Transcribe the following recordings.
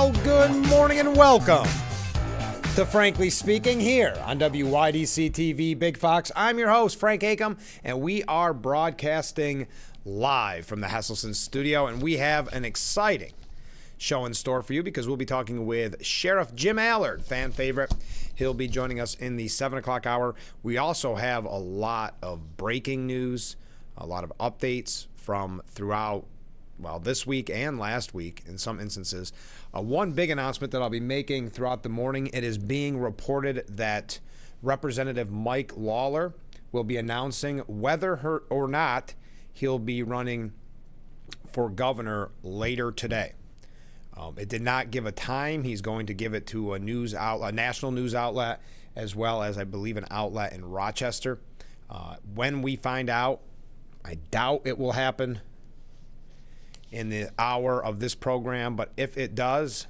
Well, good morning and welcome to Frankly Speaking here on WYDC TV Big Fox. I'm your host, Frank Acom, and we are broadcasting live from the Hesselson studio, and we have an exciting show in store for you because we'll be talking with Sheriff Jim Allard, fan favorite. He'll be joining us in the 7 o'clock hour. We also have a lot of breaking news, a lot of updates from throughout, well, this week and last week in some instances. One big announcement that I'll be making throughout the morning, it is being reported that Representative Mike Lawler will be announcing whether or not he'll be running for governor later today. It did not give a time. He's going to give it to a news outlet, a national news outlet, as well as, I believe, an outlet in Rochester. When we find out, I doubt it will happen in the hour of this program, but if it does,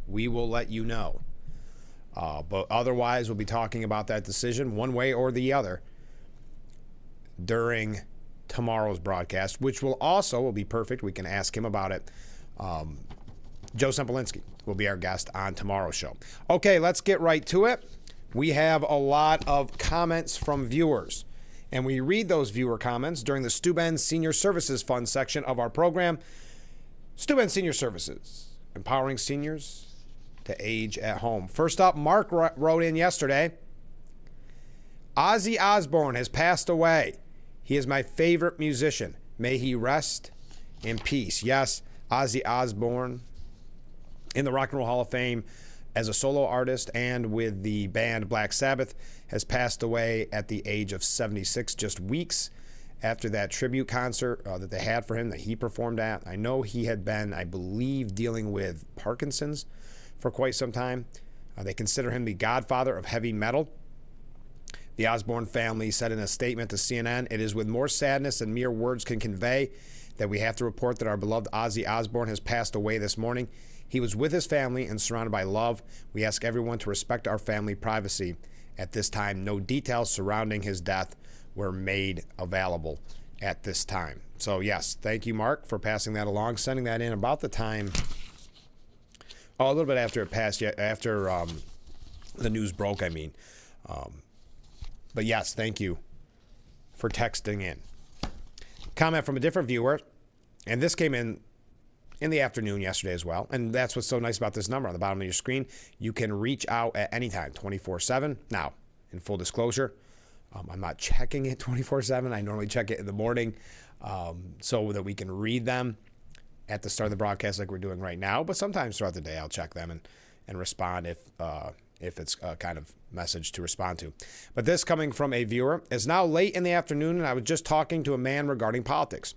we will let you know. But otherwise, we'll be talking about that decision one way or the other during tomorrow's broadcast, which will be perfect. We can ask him about it. Joe Sempolinski will be our guest on tomorrow's show. Okay, let's get right to it. We have a lot of comments from viewers, and we read those viewer comments during the Steuben Senior Services Fund section of our program. Steuben Senior Services, empowering seniors to age at home. First up, Mark wrote in yesterday, Ozzy Osbourne has passed away. He is my favorite musician. May he rest in peace. Yes, Ozzy Osbourne in the Rock and Roll Hall of Fame as a solo artist and with the band Black Sabbath, has passed away at the age of 76, just weeks after that tribute concert that they had for him that he performed at. I know he had been, I believe, dealing with Parkinson's for quite some time. They consider him the godfather of heavy metal. The Osbourne family said in a statement to CNN, "It is with more sadness than mere words can convey that we have to report that our beloved Ozzy Osbourne has passed away this morning. He was with his family and surrounded by love. We ask everyone to respect our family privacy. At this time, no details surrounding his death were made available at this time." So yes, thank you, Mark, for passing that along, sending that in about the time, a little bit after it passed, after the news broke, I mean. But yes, thank you for texting in. Comment from a different viewer, and this came in the afternoon yesterday as well. And that's what's so nice about this number on the bottom of your screen. You can reach out at any time, 24/7. Now, in full disclosure, I'm not checking it 24/7. I normally check it in the morning so that we can read them at the start of the broadcast like we're doing right now. But sometimes throughout the day, I'll check them and respond if it's a kind of message to respond to. But this coming from a viewer: "It's now late in the afternoon and I was just talking to a man regarding politics.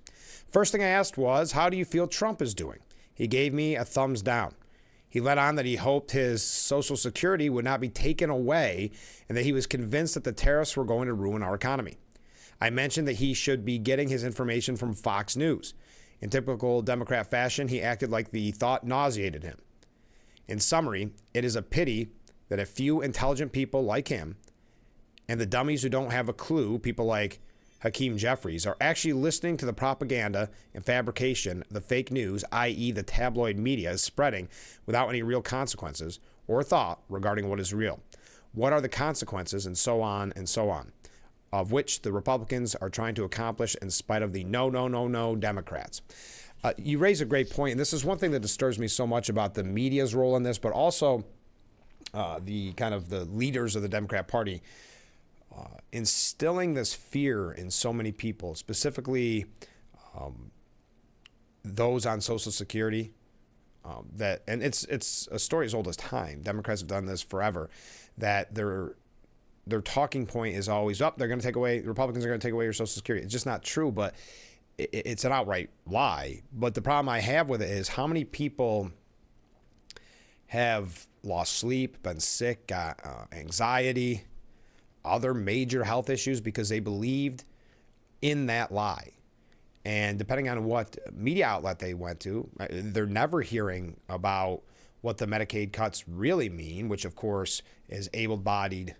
First thing I asked was, how do you feel Trump is doing? He gave me a thumbs down. He let on that he hoped his Social Security would not be taken away and that he was convinced that the tariffs were going to ruin our economy. I mentioned that he should be getting his information from Fox News. In typical Democrat fashion, he acted like the thought nauseated him. In summary, it is a pity that a few intelligent people like him and the dummies who don't have a clue, people like Hakeem Jeffries, are actually listening to the propaganda and fabrication the fake news, i.e. the tabloid media, is spreading without any real consequences or thought regarding what is real. What are the consequences, and so on, of which the Republicans are trying to accomplish in spite of the no Democrats." You raise a great point, and this is one thing that disturbs me so much about the media's role in this, but also the kind of the leaders of the Democrat Party instilling this fear in so many people, specifically those on Social Security. And it's a story as old as time. Democrats have done this forever. That their talking point is always up. They're going to take away. The Republicans are going to take away your Social Security. It's just not true, but it's an outright lie. But the problem I have with it is how many people have lost sleep, been sick, got anxiety, other major health issues because they believed in that lie. And depending on what media outlet they went to, they're never hearing about what the Medicaid cuts really mean, which of course is able-bodied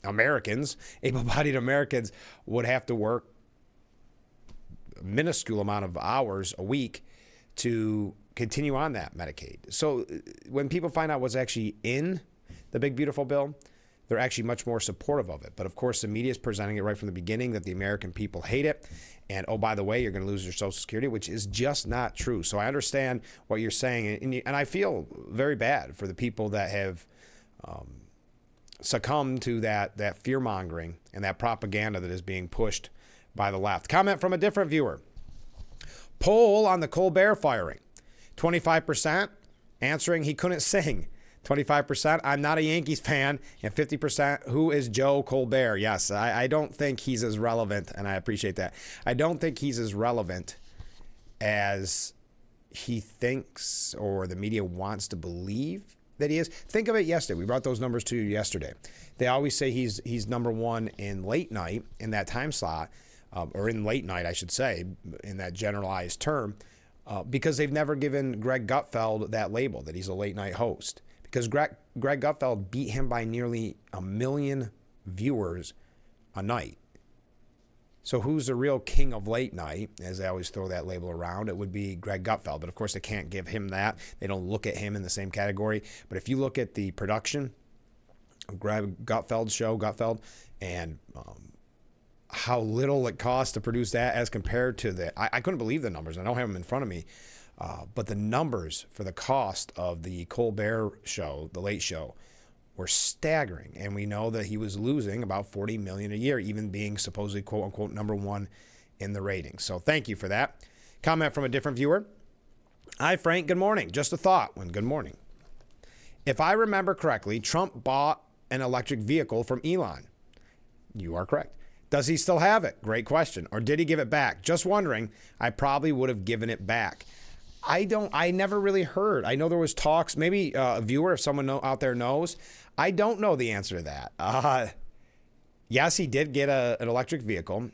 Americans. Able-bodied Americans would have to work a minuscule amount of hours a week to continue on that Medicaid. So when people find out what's actually in the big, beautiful bill, they're actually much more supportive of it. But of course, the media is presenting it right from the beginning that the American people hate it. And oh, by the way, you're going to lose your Social Security, which is just not true. So I understand what you're saying. And I feel very bad for the people that have succumbed to that fear mongering and that propaganda that is being pushed by the left. Comment from a different viewer. Poll on the Colbert firing. 25% answering he couldn't sing. 25%, I'm not a Yankees fan. And 50%, who is Joe Colbert? Yes, I don't think he's as relevant, and I appreciate that. I don't think he's as relevant as he thinks or the media wants to believe that he is. Think of it yesterday. We brought those numbers to you yesterday. They always say he's number one in late night in that time slot, or in late night, I should say, in that generalized term. Because they've never given Greg Gutfeld that label, that he's a late night host. Because Greg Gutfeld beat him by nearly 1 million viewers a night. So who's the real king of late night, as they always throw that label around? It would be Greg Gutfeld. But of course, they can't give him that. They don't look at him in the same category. But if you look at the production of Greg Gutfeld's show, and how little it costs to produce that as compared to I couldn't believe the numbers. I don't have them in front of me, but the numbers for the cost of the Colbert show, the Late Show, were staggering. And we know that he was losing about $40 million a year, even being supposedly quote unquote number one in the ratings. So thank you for that. Comment from a different viewer. Hi Frank, good morning. Just a thought. Good morning. If I remember correctly, Trump bought an electric vehicle from Elon. You are correct. Does he still have it? Great question. Or did he give it back? Just wondering. I probably would have given it back. I never really heard. I know there was talks. Maybe a viewer, if someone out there knows. I don't know the answer to that. Yes, he did get an electric vehicle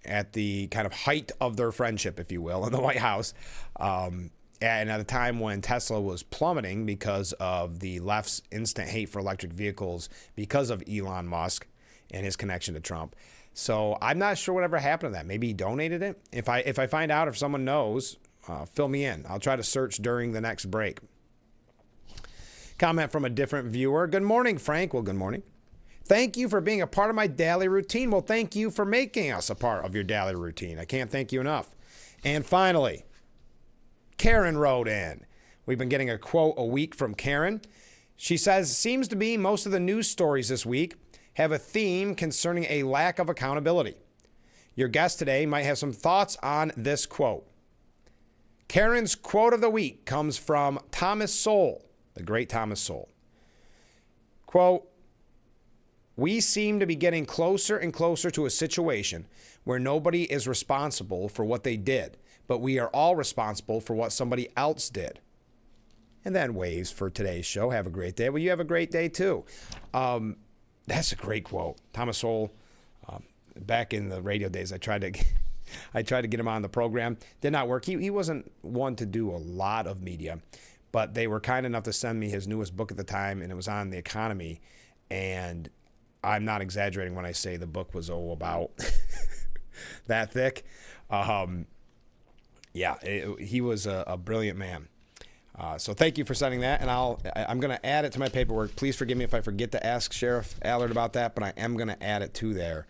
at the kind of height of their friendship, if you will, in the White House. And at a time when Tesla was plummeting because of the left's instant hate for electric vehicles because of Elon Musk and his connection to Trump. So I'm not sure whatever happened to that. Maybe he donated it. If I find out, if someone knows, fill me in. I'll try to search during the next break. Comment from a different viewer. Good morning, Frank. Well, good morning. Thank you for being a part of my daily routine. Well, thank you for making us a part of your daily routine. I can't thank you enough. And finally, Karen wrote in. We've been getting a quote a week from Karen. She says, seems to be most of the news stories this week have a theme concerning a lack of accountability. Your guest today might have some thoughts on this quote. Karen's quote of the week comes from Thomas Sowell, the great Thomas Sowell. Quote, we seem to be getting closer and closer to a situation where nobody is responsible for what they did, but we are all responsible for what somebody else did. And then waves for today's show. Have a great day. Well, you have a great day too. That's a great quote. Thomas Sowell, back in the radio days, I tried to get him on the program. Did not work. He wasn't one to do a lot of media, but they were kind enough to send me his newest book at the time, and it was on the economy. And I'm not exaggerating when I say the book was about that thick. He was a brilliant man. So thank you for sending that, and I'm going to add it to my paperwork. Please forgive me if I forget to ask Sheriff Allard about that, but I am going to add it to there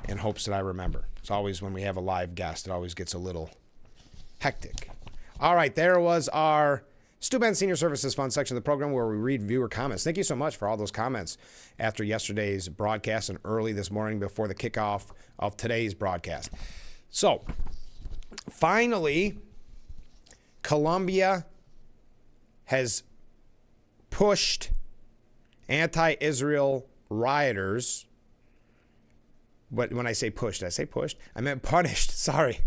in hopes that I remember. It's always when we have a live guest, it always gets a little hectic. All right, there was our Stu Ben Senior Services Fund section of the program where we read viewer comments. Thank you so much for all those comments after yesterday's broadcast and early this morning before the kickoff of today's broadcast. So, finally, Colombia has pushed anti-Israel rioters. But when I say pushed, did I say pushed? I meant punished. Sorry.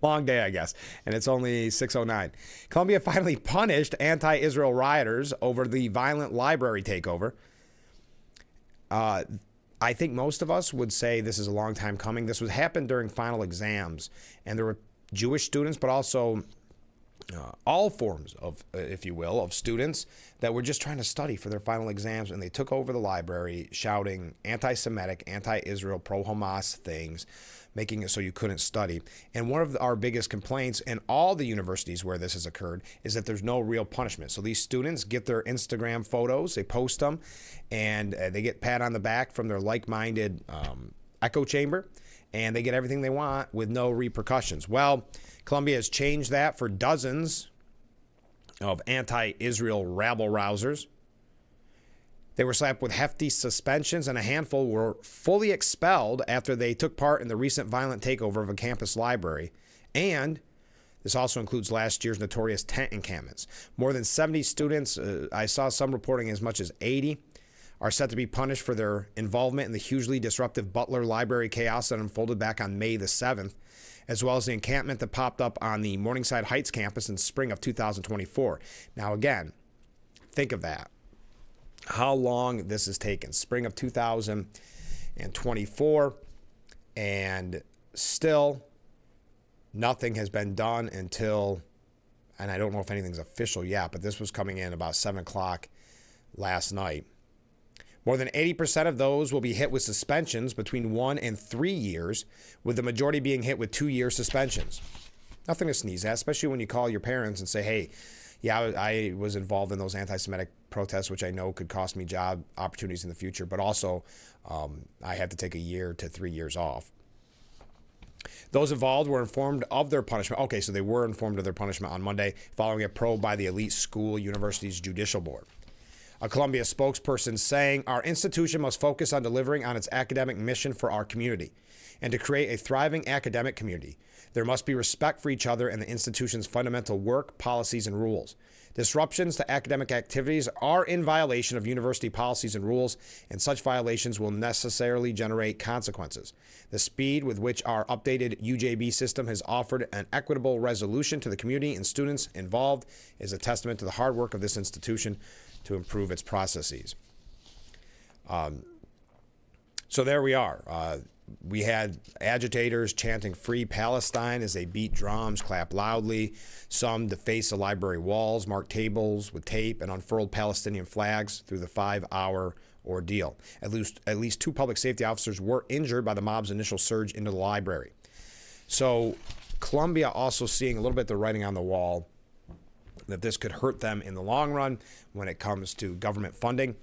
Long day, I guess. And it's only 6:09. Colombia finally punished anti-Israel rioters over the violent library takeover. I think most of us would say this is a long time coming. This would happen during final exams. And there were Jewish students, but also all forms of, if you will, of students that were just trying to study for their final exams, and they took over the library shouting anti-Semitic, anti-Israel, pro-Hamas things, making it so you couldn't study. And one of our biggest complaints in all the universities where this has occurred is that there's no real punishment. So these students get their Instagram photos, they post them, and they get pat on the back from their like-minded echo chamber, and they get everything they want with no repercussions. Well, Columbia has changed that for dozens of anti-Israel rabble-rousers. They were slapped with hefty suspensions, and a handful were fully expelled after they took part in the recent violent takeover of a campus library. And this also includes last year's notorious tent encampments. More than 70 students, I saw some reporting as much as 80, are set to be punished for their involvement in the hugely disruptive Butler Library chaos that unfolded back on May the 7th, as well as the encampment that popped up on the Morningside Heights campus in spring of 2024. Now, again, think of that. How long this has taken. Spring of 2024, and still nothing has been done until, and I don't know if anything's official yet, but this was coming in about 7 o'clock last night. More than 80% of those will be hit with suspensions between 1 and 3 years, with the majority being hit with 2-year suspensions. Nothing to sneeze at, especially when you call your parents and say, hey, yeah, I was involved in those anti-Semitic protests, which I know could cost me job opportunities in the future, but also I had to take 1 year to 3 years off. Those involved were informed of their punishment. Okay, so they were informed of their punishment on Monday following a probe by the elite school university's judicial board. A Columbia spokesperson saying, our institution must focus on delivering on its academic mission for our community and to create a thriving academic community. There must be respect for each other and the institution's fundamental work, policies, and rules. Disruptions to academic activities are in violation of university policies and rules, and such violations will necessarily generate consequences. The speed with which our updated UJB system has offered an equitable resolution to the community and students involved is a testament to the hard work of this institution to improve its processes. So there we are. We had agitators chanting Free Palestine as they beat drums, clapped loudly. Some defaced the library walls, marked tables with tape, and unfurled Palestinian flags through the 5-hour ordeal. At least 2 public safety officers were injured by the mob's initial surge into the library. So Columbia also seeing a little bit the writing on the wall that this could hurt them in the long run when it comes to government funding.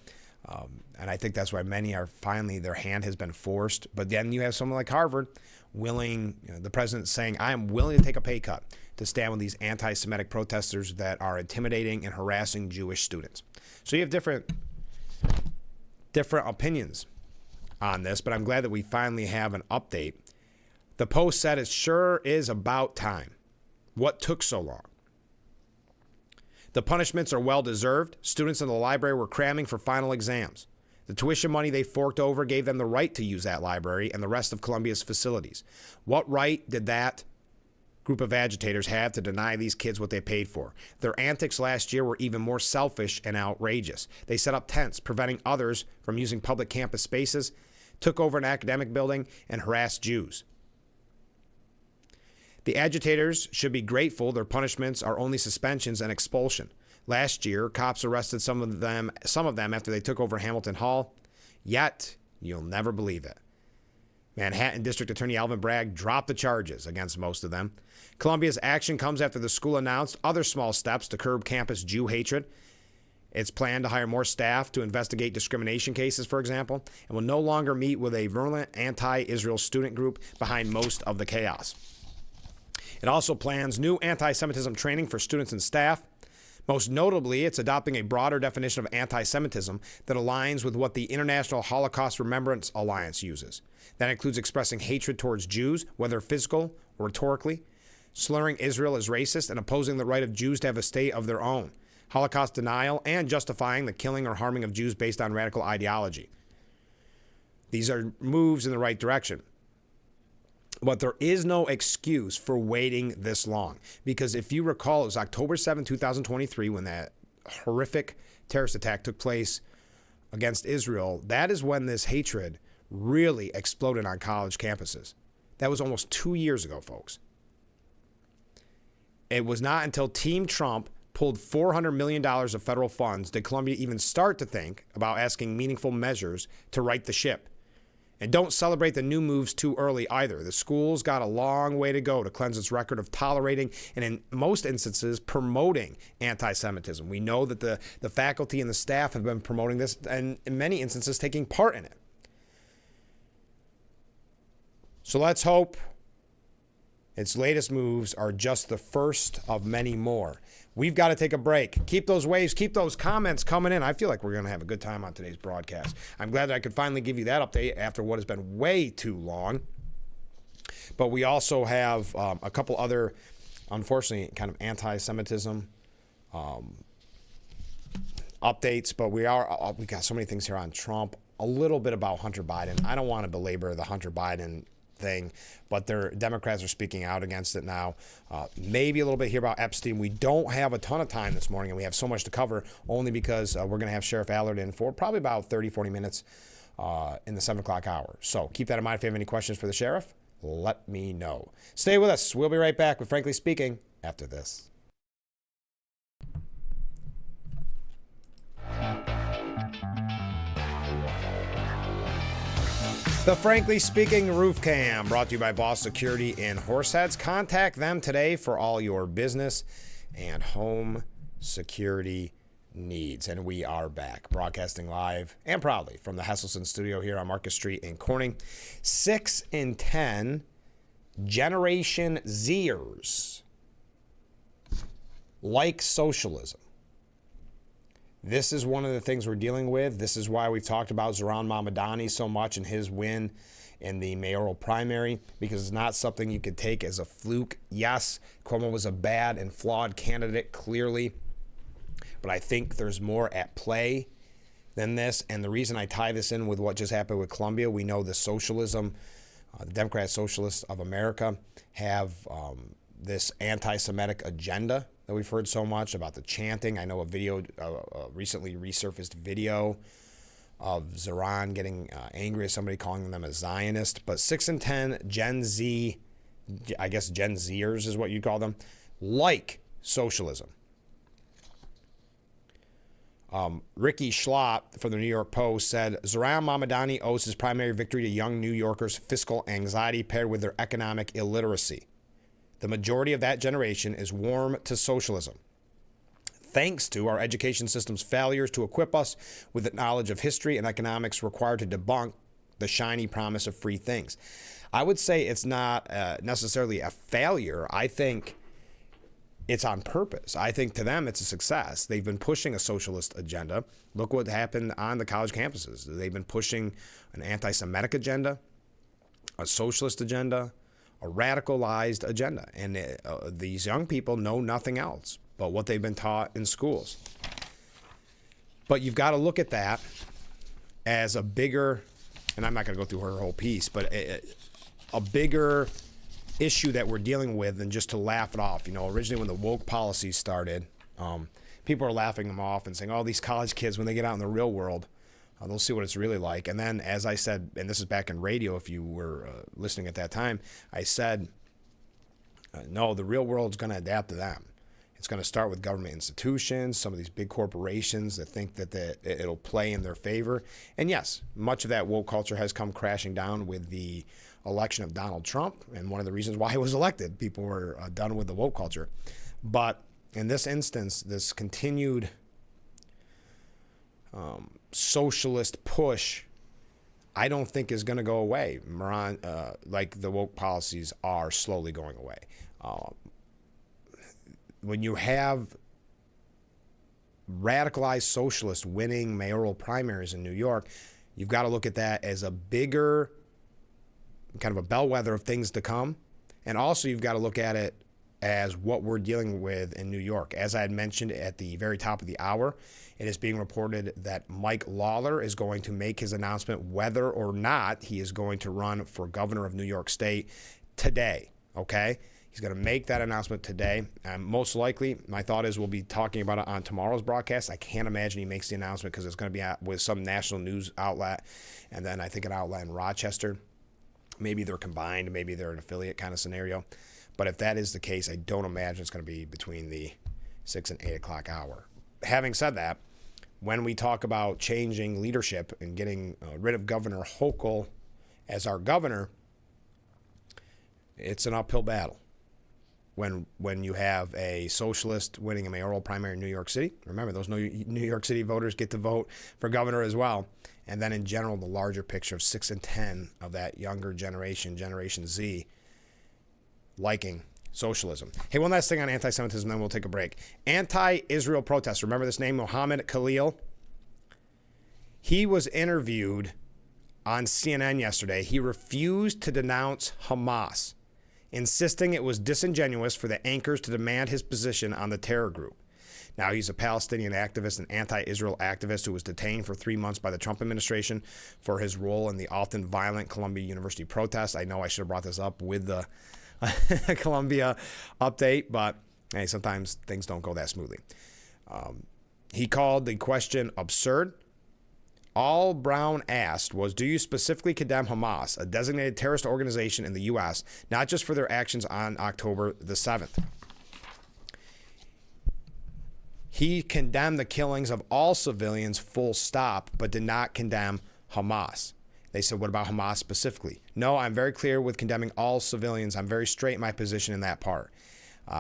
And I think that's why many are finally, their hand has been forced. But then you have someone like Harvard willing, the president saying, I am willing to take a pay cut to stand with these anti-Semitic protesters that are intimidating and harassing Jewish students. So you have different opinions on this, but I'm glad that we finally have an update. The Post said it sure is about time. What took so long? The punishments are well-deserved. Students in the library were cramming for final exams. The tuition money they forked over gave them the right to use that library and the rest of Columbia's facilities. What right did that group of agitators have to deny these kids what they paid for? Their antics last year were even more selfish and outrageous. They set up tents, preventing others from using public campus spaces, took over an academic building, and harassed Jews. The agitators should be grateful their punishments are only suspensions and expulsion. Last year, cops arrested some of them after they took over Hamilton Hall. Yet, you'll never believe it. Manhattan District Attorney Alvin Bragg dropped the charges against most of them. Columbia's action comes after the school announced other small steps to curb campus Jew hatred. It's planned to hire more staff to investigate discrimination cases, for example, and will no longer meet with a virulent anti-Israel student group behind most of the chaos. It also plans new anti-Semitism training for students and staff. Most notably, it's adopting a broader definition of anti-Semitism that aligns with what the International Holocaust Remembrance Alliance uses. That includes expressing hatred towards Jews, whether physical or rhetorically, slurring Israel as racist, and opposing the right of Jews to have a state of their own, Holocaust denial, and justifying the killing or harming of Jews based on radical ideology. These are moves in the right direction. But there is no excuse for waiting this long. Because if you recall, it was October 7, 2023, when that horrific terrorist attack took place against Israel. That is when this hatred really exploded on college campuses. That was almost 2 years ago, folks. It was not until Team Trump pulled $400 million of federal funds did Columbia even start to think about asking meaningful measures to right the ship. And don't celebrate the new moves too early either. The school's got a long way to go to cleanse its record of tolerating and in most instances promoting anti-Semitism. We know that the faculty and the staff have been promoting this and in many instances taking part in it. So let's hope its latest moves are just the first of many more. We've got to take a break. Keep those waves, keep those comments coming in. I feel like we're going to have a good time on today's broadcast. I'm glad that I could finally give you that update after what has been way too long. But we also have a couple other, unfortunately, kind of anti-Semitism updates. But we got so many things here on Trump. A little bit about Hunter Biden. I don't want to belabor the Hunter Biden thing, but their Democrats are speaking out against it now. Maybe a little bit here about Epstein. We don't have a ton of time this morning, and we have so much to cover only because we're going to have Sheriff Allard in for probably about 30, 40 minutes in the 7 o'clock hour. So keep that in mind. If you have any questions for the sheriff, let me know. Stay with us. We'll be right back with Frankly Speaking after this. The Frankly Speaking Roof Cam, brought to you by Boss Security in Horseheads. Contact them today for all your business and home security needs. And we are back, broadcasting live and proudly from the Hesselson studio here on Market Street in Corning. 6 in 10 Generation Zers like socialism. This is one of the things we're dealing with. This is why we've talked about Zohran Mamdani so much and his win in the mayoral primary, because it's not something you could take as a fluke. Yes, Cuomo was a bad and flawed candidate, clearly, but I think there's more at play than this. And the reason I tie this in with what just happened with Colombia, we know the socialism, the Democrat Socialists of America have this anti-Semitic agenda that we've heard so much about, the chanting. I know a recently resurfaced video of Zohran getting angry at somebody calling them a Zionist. But 6 in 10 Gen Z, I guess Gen Zers is what you'd call them, like socialism. Ricky Schlott from the New York Post said, Zohran Mamdani owes his primary victory to young New Yorkers' fiscal anxiety paired with their economic illiteracy. The majority of that generation is warm to socialism, thanks to our education system's failures to equip us with the knowledge of history and economics required to debunk the shiny promise of free things. I would say it's not necessarily a failure. I think it's on purpose. I think to them it's a success. They've been pushing a socialist agenda. Look what happened on the college campuses. They've been pushing an anti-Semitic agenda, a socialist agenda, a radicalized agenda. And these young people know nothing else but what they've been taught in schools. But you've got to look at that as a bigger, and I'm not going to go through her whole piece, but a bigger issue that we're dealing with than just to laugh it off. You know, originally when the woke policies started, people are laughing them off and saying, oh, these college kids, when they get out in the real world, they'll see what it's really like. And then, as I said, and this is back in radio, if you were listening at that time, I said, no, the real world's going to adapt to them. It's going to start with government institutions, some of these big corporations that think that it'll play in their favor. And yes, much of that woke culture has come crashing down with the election of Donald Trump, and one of the reasons why he was elected. People were done with the woke culture. But in this instance, this continued socialist push, I don't think is going to go away. Like the woke policies are slowly going away. When you have radicalized socialists winning mayoral primaries in New York, you've got to look at that as a bigger, kind of a bellwether of things to come. And also you've got to look at it as what we're dealing with in New York. As I had mentioned at the very top of the hour, it is being reported that Mike Lawler is going to make his announcement whether or not he is going to run for governor of New York State today, okay? He's going to make that announcement today. Most likely, my thought is we'll be talking about it on tomorrow's broadcast. I can't imagine he makes the announcement because it's going to be with some national news outlet, and then I think an outlet in Rochester. Maybe they're combined. Maybe they're an affiliate kind of scenario. But if that is the case, I don't imagine it's going to be between the 6 and 8 o'clock hour. Having said that, when we talk about changing leadership and getting rid of Governor Hochul as our governor, it's an uphill battle when you have a socialist winning a mayoral primary in New York City. Remember, those New York City voters get to vote for governor as well. And then in general, the larger picture of 6 and 10 of that younger generation, Generation Z, liking socialism. Hey, one last thing on anti-Semitism, then we'll take a break. Anti-Israel protests. Remember this name, Mohammed Khalil? He was interviewed on CNN yesterday. He refused to denounce Hamas, insisting it was disingenuous for the anchors to demand his position on the terror group. Now, he's a Palestinian activist and anti-Israel activist who was detained for 3 months by the Trump administration for his role in the often violent Columbia University protests. I know I should have brought this up with the Columbia update, but hey, sometimes things don't go that smoothly. He called the question absurd. All Brown asked was, do you specifically condemn Hamas, a designated terrorist organization in the U.S., not just for their actions on October the 7th? He condemned the killings of all civilians, full stop, but did not condemn Hamas. They said, what about Hamas specifically? No, I'm very clear with condemning all civilians. I'm very straight in my position in that part.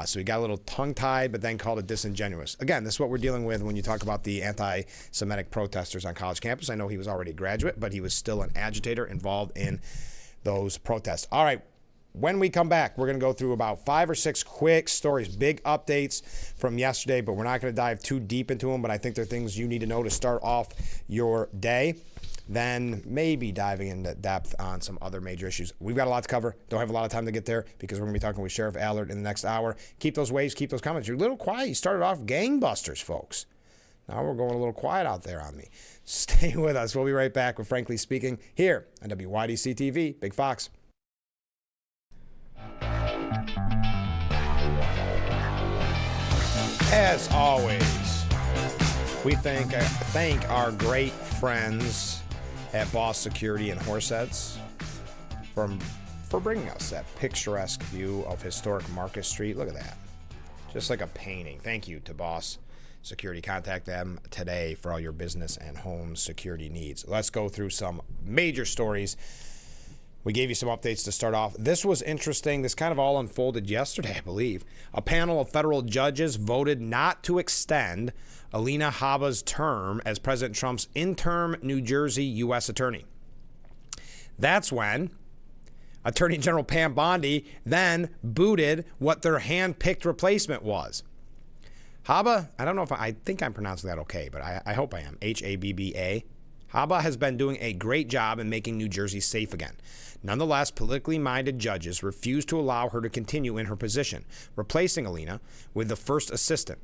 So he got a little tongue-tied, but then called it disingenuous. Again, this is what we're dealing with when you talk about the anti-Semitic protesters on college campus. I know he was already a graduate, but he was still an agitator involved in those protests. All right, when we come back, we're going to go through about 5 or 6 quick stories, big updates from yesterday, but we're not going to dive too deep into them, but I think they're things you need to know to start off your day. Then maybe diving into depth on some other major issues. We've got a lot to cover. Don't have a lot of time to get there because we're going to be talking with Sheriff Allard in the next hour. Keep those waves, keep those comments. You're a little quiet. You started off gangbusters, folks. Now we're going a little quiet out there on me. Stay with us. We'll be right back with Frankly Speaking here on WYDC TV. Big Fox. As always, we thank our great friends at Boss Security and Horseheads for bringing us that picturesque view of historic Market Street. Look at that. Just like a painting. Thank you to Boss Security. Contact them today for all your business and home security needs. Let's go through some major stories. We gave you some updates to start off. This was interesting. This kind of all unfolded yesterday, I believe. A panel of federal judges voted not to extend Alina Habba's term as President Trump's interim New Jersey U.S. attorney. That's when Attorney General Pam Bondi then booted what their hand-picked replacement was. Habba, I don't know if I think I'm pronouncing that okay, but I hope I am. Habba. Habba has been doing a great job in making New Jersey safe again. Nonetheless, politically minded judges refused to allow her to continue in her position, replacing Alina with the first assistant.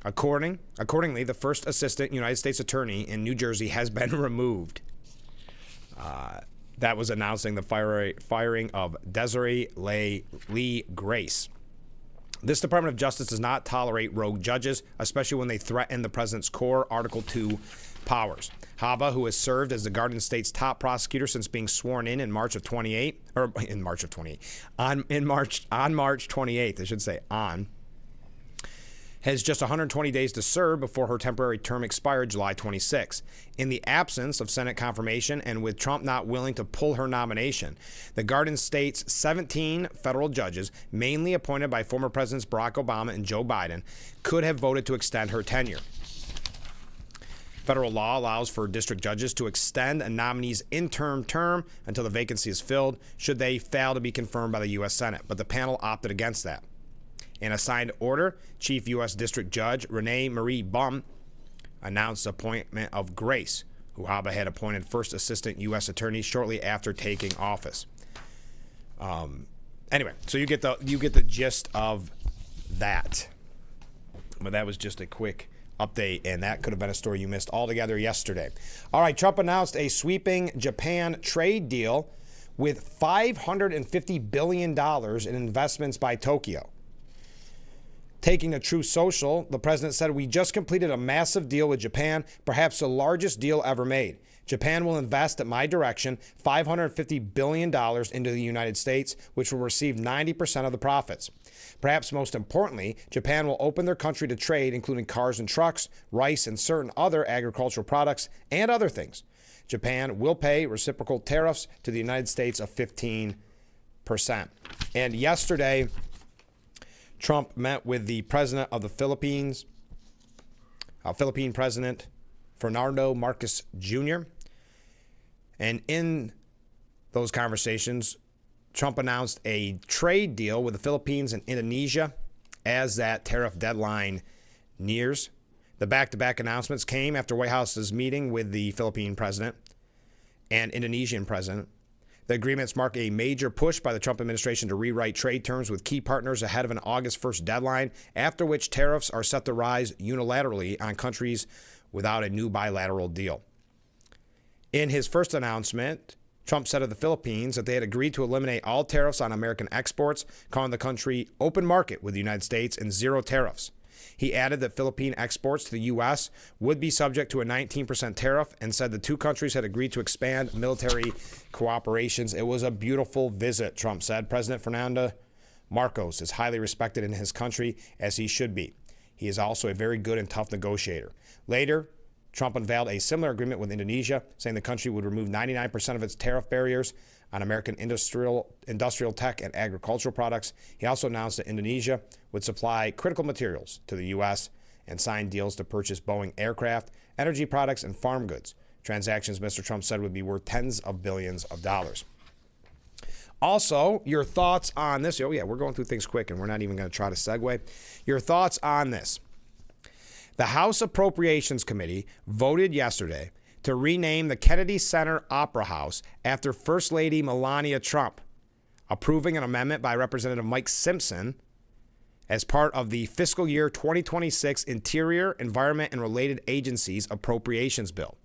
Accordingly, the first assistant United States attorney in New Jersey has been removed. That was announcing the firing of Desiree Lee Grace. This Department of Justice does not tolerate rogue judges, especially when they threaten the president's core Article 2 powers. Habba, who has served as the Garden State's top prosecutor since being sworn in March 28th, has just 120 days to serve before her temporary term expired July 26. In the absence of Senate confirmation and with Trump not willing to pull her nomination, the Garden State's 17 federal judges, mainly appointed by former Presidents Barack Obama and Joe Biden, could have voted to extend her tenure. Federal law allows for district judges to extend a nominee's interim term until the vacancy is filled, should they fail to be confirmed by the U.S. Senate, but the panel opted against that. In a signed order, Chief U.S. District Judge Renee Marie Bum announced the appointment of Grace, who Habba had appointed first assistant U.S. attorney shortly after taking office. Anyway, so you get the gist of that. But that was just a quick update, and that could have been a story you missed altogether yesterday. All right, Trump announced a sweeping Japan trade deal with $550 billion in investments by Tokyo. Taking a Truth Social, the president said, "We just completed a massive deal with Japan, perhaps the largest deal ever made. Japan will invest, at my direction, $550 billion into the United States, which will receive 90% of the profits. Perhaps most importantly, Japan will open their country to trade, including cars and trucks, rice, and certain other agricultural products, and other things. Japan will pay reciprocal tariffs to the United States of 15%. And yesterday, Trump met with the president of the Philippines, Philippine President Fernando Marcos Jr. And in those conversations, Trump announced a trade deal with the Philippines and Indonesia as that tariff deadline nears. The back-to-back announcements came after White House's meeting with the Philippine president and Indonesian president. The agreements mark a major push by the Trump administration to rewrite trade terms with key partners ahead of an August 1st deadline, after which tariffs are set to rise unilaterally on countries without a new bilateral deal. In his first announcement, Trump said of the Philippines that they had agreed to eliminate all tariffs on American exports, calling the country open market with the United States and zero tariffs. He added that Philippine exports to the U.S. would be subject to a 19% tariff and said the two countries had agreed to expand military cooperations. It was a beautiful visit, Trump said. President Fernando Marcos is highly respected in his country, as he should be. He is also a very good and tough negotiator. Later, Trump unveiled a similar agreement with Indonesia, saying the country would remove 99% of its tariff barriers on American industrial tech and agricultural products. He also announced that Indonesia would supply critical materials to the U.S. and sign deals to purchase Boeing aircraft, energy products, and farm goods. Transactions, Mr. Trump said, would be worth tens of billions of dollars. Also, your thoughts on this. Oh, yeah, we're going through things quick, and we're not even going to try to segue. Your thoughts on this. The House Appropriations Committee voted yesterday to rename the Kennedy Center Opera House after First Lady Melania Trump, approving an amendment by Representative Mike Simpson as part of the fiscal year 2026 Interior, Environment, and Related Agencies Appropriations Bill.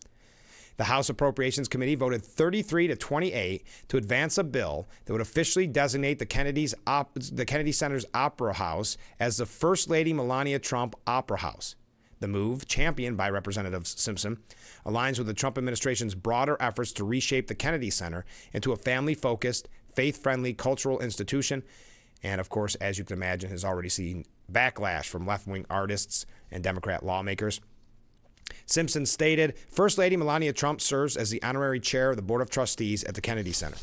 The House Appropriations Committee voted 33 to 28 to advance a bill that would officially designate the Kennedy Center's Opera House as the First Lady Melania Trump Opera House. The move, championed by Representative Simpson, aligns with the Trump administration's broader efforts to reshape the Kennedy Center into a family-focused, faith-friendly cultural institution, and, of course, as you can imagine, has already seen backlash from left-wing artists and Democrat lawmakers. Simpson stated, First Lady Melania Trump serves as the honorary chair of the Board of Trustees at the Kennedy Center.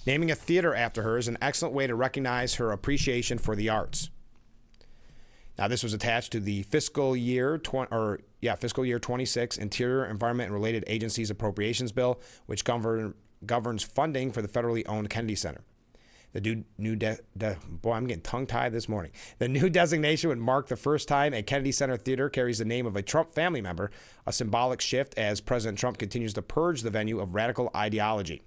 Naming a theater after her is an excellent way to recognize her appreciation for the arts. Now, this was attached to the fiscal year 26 Interior, Environment, and Related Agencies Appropriations Bill, which governs funding for the federally owned Kennedy Center. I'm getting tongue-tied this morning. The new designation would mark the first time a Kennedy Center theater carries the name of a Trump family member, a symbolic shift as President Trump continues to purge the venue of radical ideology.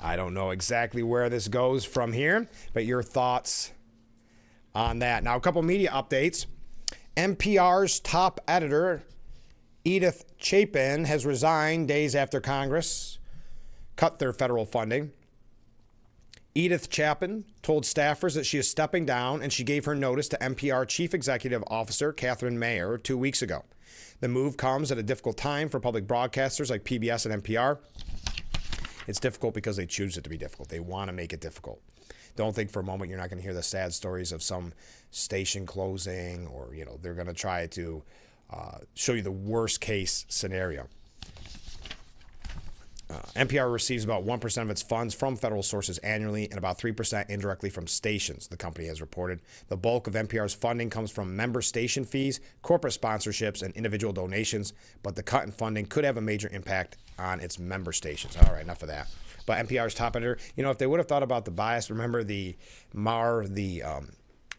I don't know exactly where this goes from here, but your thoughts on that. Now, a couple media updates. NPR's top editor, Edith Chapin, has resigned days after Congress cut their federal funding. Edith Chapin told staffers that she is stepping down, and she gave her notice to NPR Chief Executive Officer Catherine Mayer 2 weeks ago. The move comes at a difficult time for public broadcasters like PBS and NPR. It's difficult because they choose it to be difficult. They want to make it difficult. Don't think for a moment you're not going to hear the sad stories of some station closing, or, they're going to try to show you the worst case scenario. NPR receives about 1% of its funds from federal sources annually and about 3% indirectly from stations, the company has reported. The bulk of NPR's funding comes from member station fees, corporate sponsorships, and individual donations, but the cut in funding could have a major impact on its member stations. All right, enough of that. But NPR's top editor, if they would have thought about the bias, remember the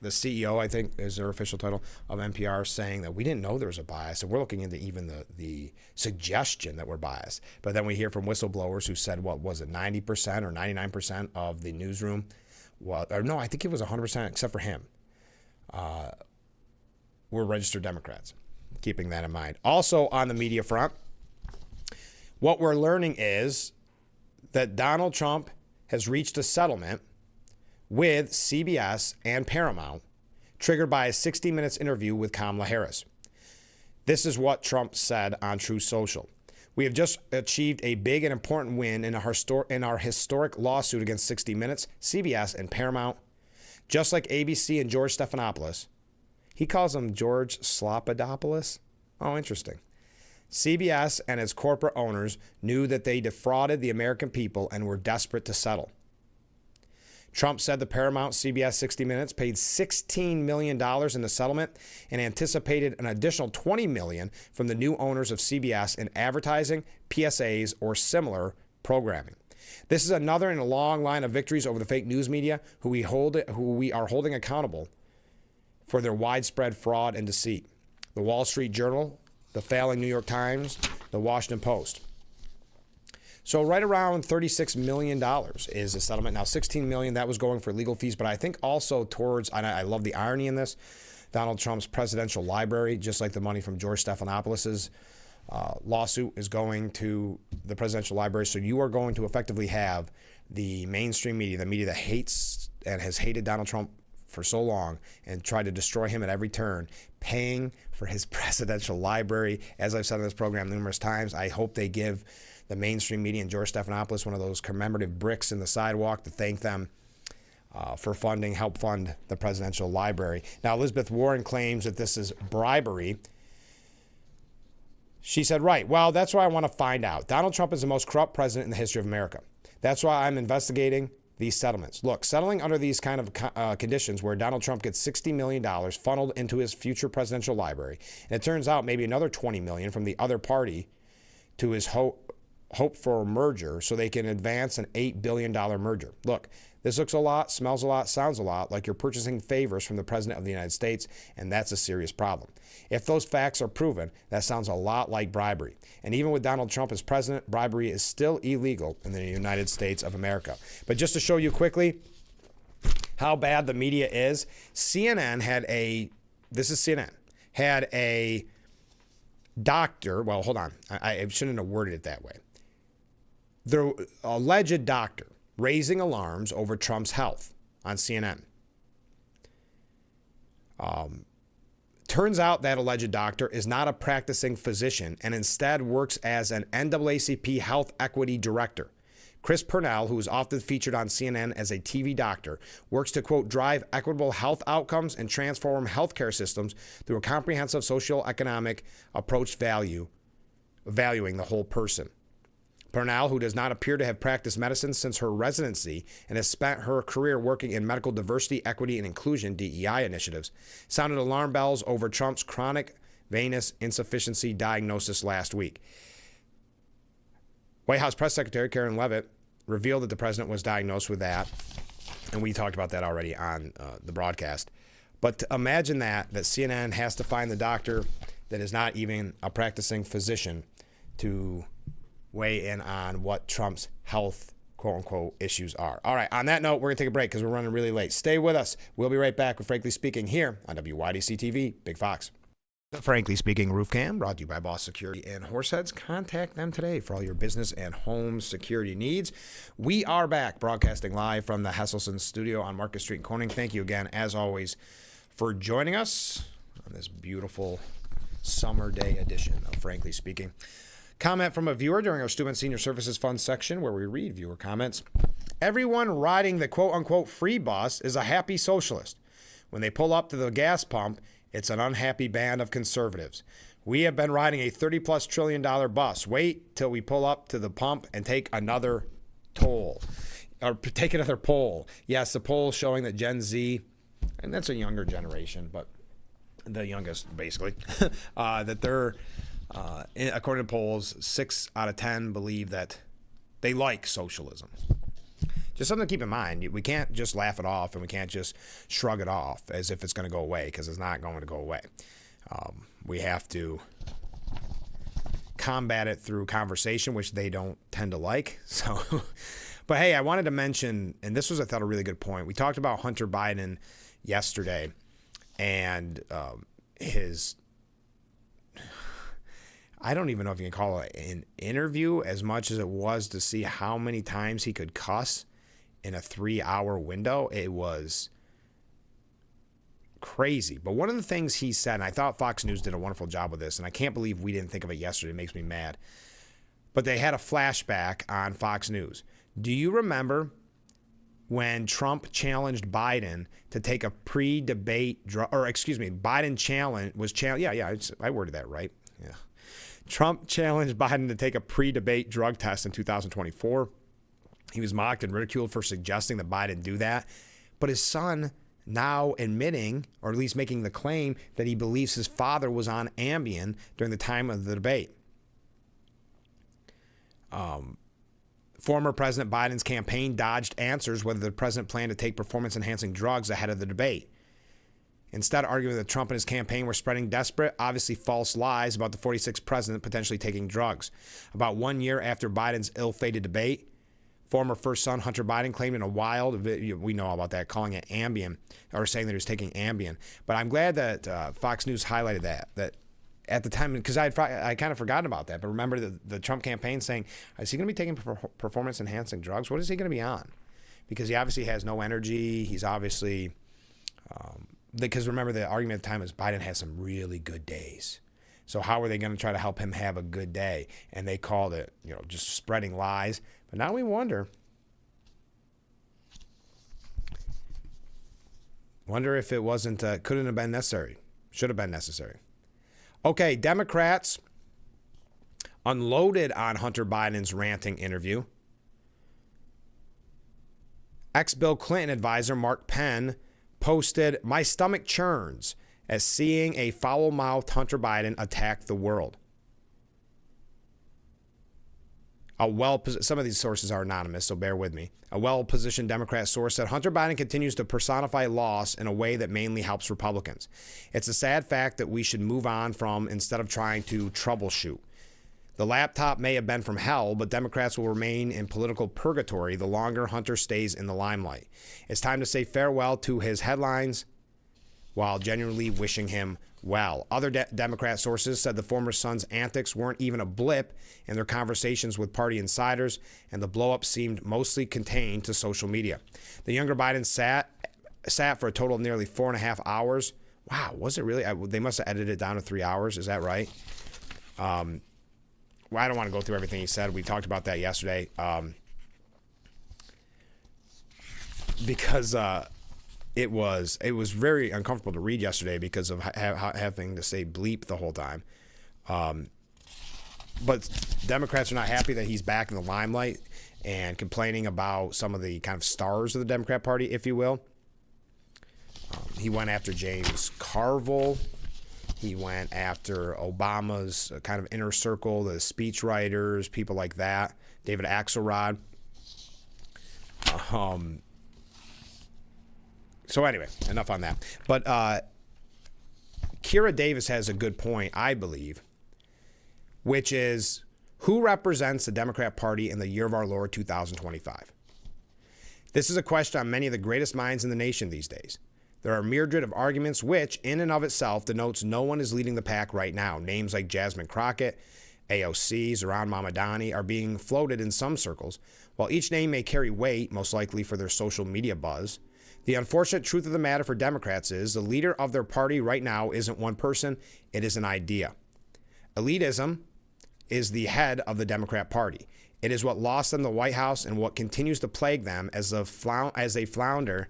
CEO, I think is their official title, of NPR, saying that we didn't know there was a bias, and we're looking into even the suggestion that we're biased. But then we hear from whistleblowers who said, what was it, 90% or 99% of the newsroom? I think it was 100% except for him. Were registered Democrats, keeping that in mind. Also on the media front, what we're learning is that Donald Trump has reached a settlement with CBS and Paramount, triggered by a 60 Minutes interview with Kamala Harris. This is what Trump said on Truth Social. We have just achieved a big and important win in our historic lawsuit against 60 Minutes, CBS, and Paramount. Just like ABC and George Stephanopoulos. He calls him George Slopadopoulos. Oh, interesting. CBS and its corporate owners knew that they defrauded the American people and were desperate to settle. Trump said the Paramount CBS 60 Minutes paid $16 million in the settlement and anticipated an additional $20 million from the new owners of CBS in advertising, PSAs, or similar programming. This is another in a long line of victories over the fake news media who we are holding accountable for their widespread fraud and deceit. The Wall Street Journal, the failing New York Times, the Washington Post. So right around $36 million is the settlement. Now, $16 million, that was going for legal fees, but I think also towards, and I love the irony in this, Donald Trump's presidential library, just like the money from George Stephanopoulos' lawsuit is going to the presidential library. So you are going to effectively have the mainstream media, the media that hates and has hated Donald Trump for so long and tried to destroy him at every turn, paying for his presidential library. As I've said on this program numerous times, I hope they give the mainstream media and George Stephanopoulos one of those commemorative bricks in the sidewalk to thank them for help fund the presidential library. Now, Elizabeth Warren claims that this is bribery. She said, right, well, that's what I want to find out. Donald Trump is the most corrupt president in the history of America. That's why I'm investigating these settlements. Look, settling under these kind of conditions where Donald Trump gets $60 million funneled into his future presidential library, and it turns out maybe another $20 million from the other party to his hope for a merger so they can advance an $8 billion merger. Look, this looks a lot, smells a lot, sounds a lot like you're purchasing favors from the President of the United States, and that's a serious problem. If those facts are proven, that sounds a lot like bribery. And even with Donald Trump as president, bribery is still illegal in the United States of America. But just to show you quickly how bad the media is, CNN had a doctor, well, hold on, I shouldn't have worded it that way. The alleged doctor raising alarms over Trump's health on CNN. Turns out that alleged doctor is not a practicing physician and instead works as an NAACP health equity director. Chris Purnell, who is often featured on CNN as a TV doctor, works to, quote, drive equitable health outcomes and transform healthcare systems through a comprehensive socioeconomic approach valuing the whole person. Purnell, who does not appear to have practiced medicine since her residency and has spent her career working in medical diversity, equity, and inclusion (DEI) initiatives, sounded alarm bells over Trump's chronic venous insufficiency diagnosis last week. White House Press Secretary Karen Leavitt revealed that the president was diagnosed with that, and we talked about that already on the broadcast. But imagine that CNN has to find the doctor that is not even a practicing physician to weigh in on what Trump's health, quote-unquote, issues are. All right, on that note, we're going to take a break because we're running really late. Stay with us. We'll be right back with Frankly Speaking here on WYDC-TV, Big Fox. Frankly Speaking Roof Cam, brought to you by Boss Security and Horseheads. Contact them today for all your business and home security needs. We are back broadcasting live from the Hesselson studio on Market Street in Corning. Thank you again, as always, for joining us on this beautiful summer day edition of Frankly Speaking. Comment from a viewer during our Student Senior Services Fund section where we read viewer comments. Everyone riding the quote-unquote free bus is a happy socialist. When they pull up to the gas pump, it's an unhappy band of conservatives. We have been riding a $30+ trillion bus. Wait till we pull up to the pump and take another toll. Or take another poll. Yes, the poll showing that Gen Z, and that's a younger generation, but the youngest basically, that they're... according to polls, 6 out of 10 believe that they like socialism. Just something to keep in mind. We can't just laugh it off and we can't just shrug it off as if it's going to go away, because it's not going to go away. We have to combat it through conversation, which they don't tend to like. So, but hey, I wanted to mention, and this was, I thought, a really good point. We talked about Hunter Biden yesterday and his... I don't even know if you can call it an interview as much as it was to see how many times he could cuss in a 3-hour window. It was crazy. But one of the things he said, and I thought Fox News did a wonderful job with this, and I can't believe we didn't think of it yesterday. It makes me mad. But they had a flashback on Fox News. Do you remember when Trump challenged Biden to take a Biden was challenged. I worded that right. Yeah. Trump challenged Biden to take a pre-debate drug test in 2024. He was mocked and ridiculed for suggesting that Biden do that. But his son now admitting, or at least making the claim, that he believes his father was on Ambien during the time of the debate. Former President Biden's campaign dodged answers whether the president planned to take performance-enhancing drugs ahead of the debate. Instead, arguing that Trump and his campaign were spreading desperate, obviously false lies about the 46th president potentially taking drugs. About 1 year after Biden's ill-fated debate, former first son Hunter Biden claimed in a wild video, we know all about that, calling it Ambien, or saying that he was taking Ambien. But I'm glad that Fox News highlighted that at the time, because I kind of forgotten about that. But remember the Trump campaign saying, is he going to be taking performance-enhancing drugs? What is he going to be on? Because he obviously has no energy. He's obviously, because remember the argument at the time is Biden has some really good days. So how are they going to try to help him have a good day? And they called it, just spreading lies. But now we wonder if it wasn't, couldn't have been necessary. Should have been necessary. Okay, Democrats unloaded on Hunter Biden's ranting interview. Ex-Bill Clinton advisor Mark Penn posted, "My stomach churns as seeing a foul-mouthed Hunter Biden attack the world." Some of these sources are anonymous, so bear with me. A well-positioned Democrat source said Hunter Biden continues to personify loss in a way that mainly helps Republicans. It's a sad fact that we should move on from instead of trying to troubleshoot. The laptop may have been from hell, but Democrats will remain in political purgatory the longer Hunter stays in the limelight. It's time to say farewell to his headlines while genuinely wishing him well. Other Democrat sources said the former son's antics weren't even a blip in their conversations with party insiders, and the blow-up seemed mostly contained to social media. The younger Biden sat for a total of nearly 4.5 hours. Wow, was it really? They must have edited it down to 3 hours. Is that right? Well, I don't want to go through everything he said. We talked about that yesterday. Because it was very uncomfortable to read yesterday because of having to say bleep the whole time. But Democrats are not happy that he's back in the limelight and complaining about some of the kind of stars of the Democrat Party, if you will. He went after James Carville. He went after Obama's kind of inner circle, the speechwriters, people like that, David Axelrod. So anyway, enough on that. But Kira Davis has a good point, I believe, which is who represents the Democrat Party in the year of our Lord 2025? This is a question on many of the greatest minds in the nation these days. There are a myriad of arguments which, in and of itself, denotes no one is leading the pack right now. Names like Jasmine Crockett, AOC, Zohran Mamdani are being floated in some circles. While each name may carry weight, most likely for their social media buzz, the unfortunate truth of the matter for Democrats is the leader of their party right now isn't one person, it is an idea. Elitism is the head of the Democrat Party. It is what lost them the White House and what continues to plague them as they flounder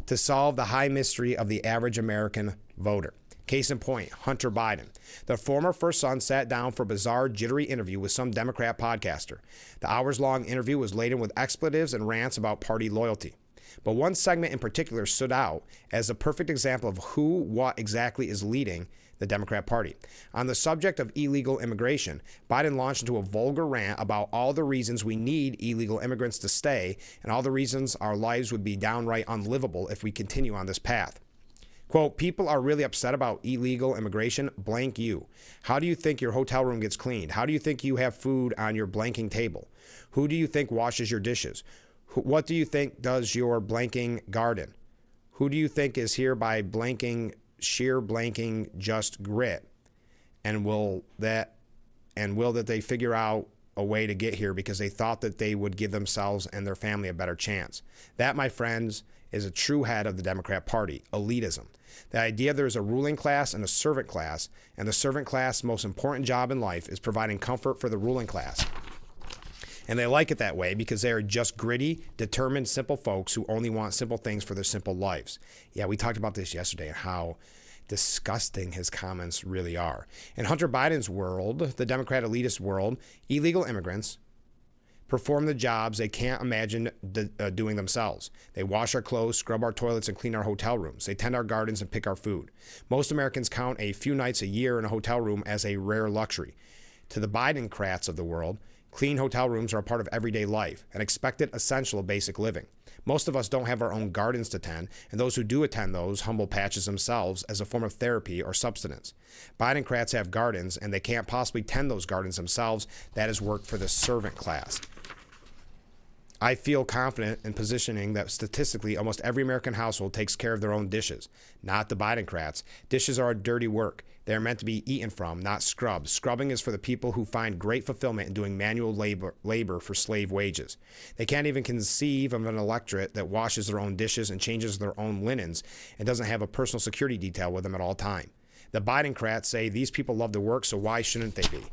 to solve the high mystery of the average American voter. Case in point, Hunter Biden. The former first son sat down for a bizarre, jittery interview with some Democrat podcaster. The hours-long interview was laden with expletives and rants about party loyalty. But one segment in particular stood out as a perfect example of what exactly is leading the Democrat Party. On the subject of illegal immigration, Biden launched into a vulgar rant about all the reasons we need illegal immigrants to stay and all the reasons our lives would be downright unlivable if we continue on this path. Quote, people are really upset about illegal immigration, blank you. How do you think your hotel room gets cleaned? How do you think you have food on your blanking table? Who do you think washes your dishes? What do you think does your blanking garden? Who do you think is here by blanking, sheer blanking, just grit? And will that they figure out a way to get here because they thought that they would give themselves and their family a better chance? That, my friends, is a true head of the Democrat Party, elitism. The idea there is a ruling class and a servant class, and the servant class' most important job in life is providing comfort for the ruling class. And they like it that way because they are just gritty, determined, simple folks who only want simple things for their simple lives. Yeah, we talked about this yesterday and how disgusting his comments really are. In Hunter Biden's world, the Democrat elitist world, illegal immigrants perform the jobs they can't imagine doing themselves. They wash our clothes, scrub our toilets, and clean our hotel rooms. They tend our gardens and pick our food. Most Americans count a few nights a year in a hotel room as a rare luxury. To the Biden-crats of the world, clean hotel rooms are a part of everyday life, an expected essential of basic living. Most of us don't have our own gardens to tend, and those who do attend those humble patches themselves as a form of therapy or substance. Biden-crats have gardens, and they can't possibly tend those gardens themselves. That is work for the servant class. I feel confident in positioning that statistically almost every American household takes care of their own dishes, not the Biden-crats. Dishes are a dirty work. They are meant to be eaten from, not scrubbed. Scrubbing is for the people who find great fulfillment in doing manual labor for slave wages. They can't even conceive of an electorate that washes their own dishes and changes their own linens and doesn't have a personal security detail with them at all time. The Biden-crats say these people love to work, so why shouldn't they be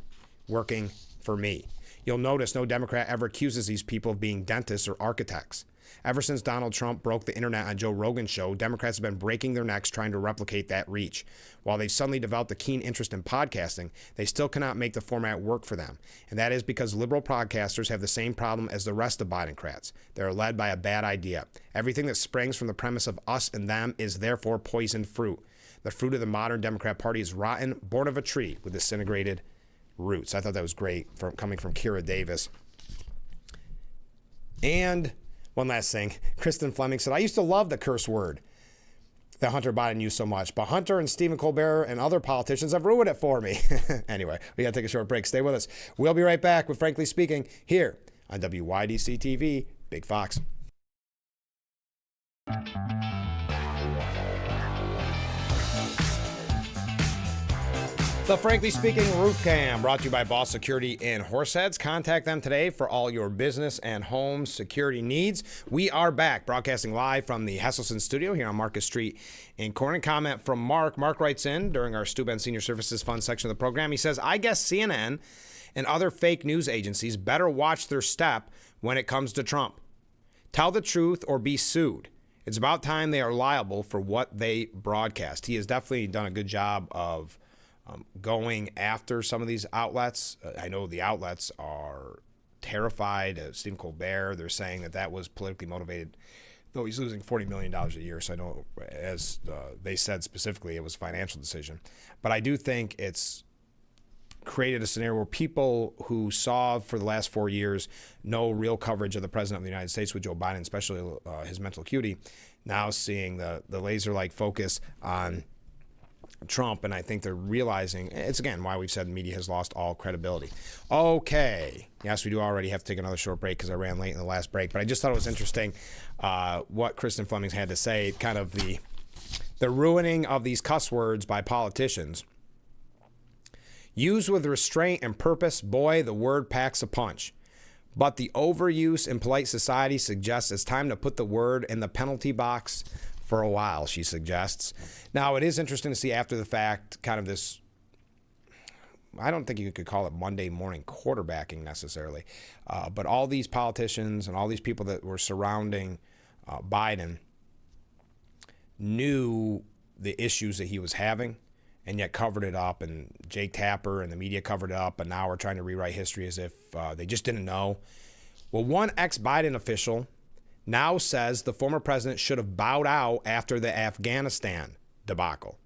working for me? You'll notice no Democrat ever accuses these people of being dentists or architects. Ever since Donald Trump broke the internet on Joe Rogan's show, Democrats have been breaking their necks trying to replicate that reach. While they've suddenly developed a keen interest in podcasting, they still cannot make the format work for them. And that is because liberal podcasters have the same problem as the rest of Biden-crats. They're led by a bad idea. Everything that springs from the premise of us and them is therefore poisoned fruit. The fruit of the modern Democrat Party is rotten, born of a tree with disintegrated roots. I thought that was great coming from Kira Davis. And one last thing, Kristen Fleming said, I used to love the curse word that Hunter Biden used so much, but Hunter and Stephen Colbert and other politicians have ruined it for me. Anyway, we got to take a short break. Stay with us. We'll be right back with Frankly Speaking here on WYDC TV, Big Fox. The Frankly Speaking Roof Cam, brought to you by Boss Security in Horseheads. Contact them today for all your business and home security needs. We are back, broadcasting live from the Hesselson studio here on Marcus Street in Corning. Comment from Mark. Mark writes in during our Stu Ben Senior Services Fund section of the program. He says, I guess CNN and other fake news agencies better watch their step when it comes to Trump. Tell the truth or be sued. It's about time they are liable for what they broadcast. He has definitely done a good job of going after some of these outlets. I know the outlets are terrified. Stephen Colbert, they're saying that was politically motivated, though he's losing $40 million a year. So I know, as they said specifically, it was a financial decision. But I do think it's created a scenario where people who saw for the last 4 years no real coverage of the president of the United States with Joe Biden, especially his mental acuity, now seeing the laser-like focus on Trump, and I think they're realizing it's again why we've said the media has lost all credibility. Okay, yes, we do already have to take another short break because I ran late in the last break, but I just thought it was interesting what Kristen Fleming had to say, kind of the ruining of these cuss words by politicians. Used with restraint and purpose, boy, the word packs a punch. But the overuse in polite society suggests it's time to put the word in the penalty box for a while, she suggests. Now, it is interesting to see after the fact kind of this, I don't think you could call it Monday morning quarterbacking necessarily, but all these politicians and all these people that were surrounding Biden knew the issues that he was having and yet covered it up, and Jake Tapper and the media covered it up, and now we're trying to rewrite history as if they just didn't know. Well, one ex-Biden official now says the former president should have bowed out after the Afghanistan debacle.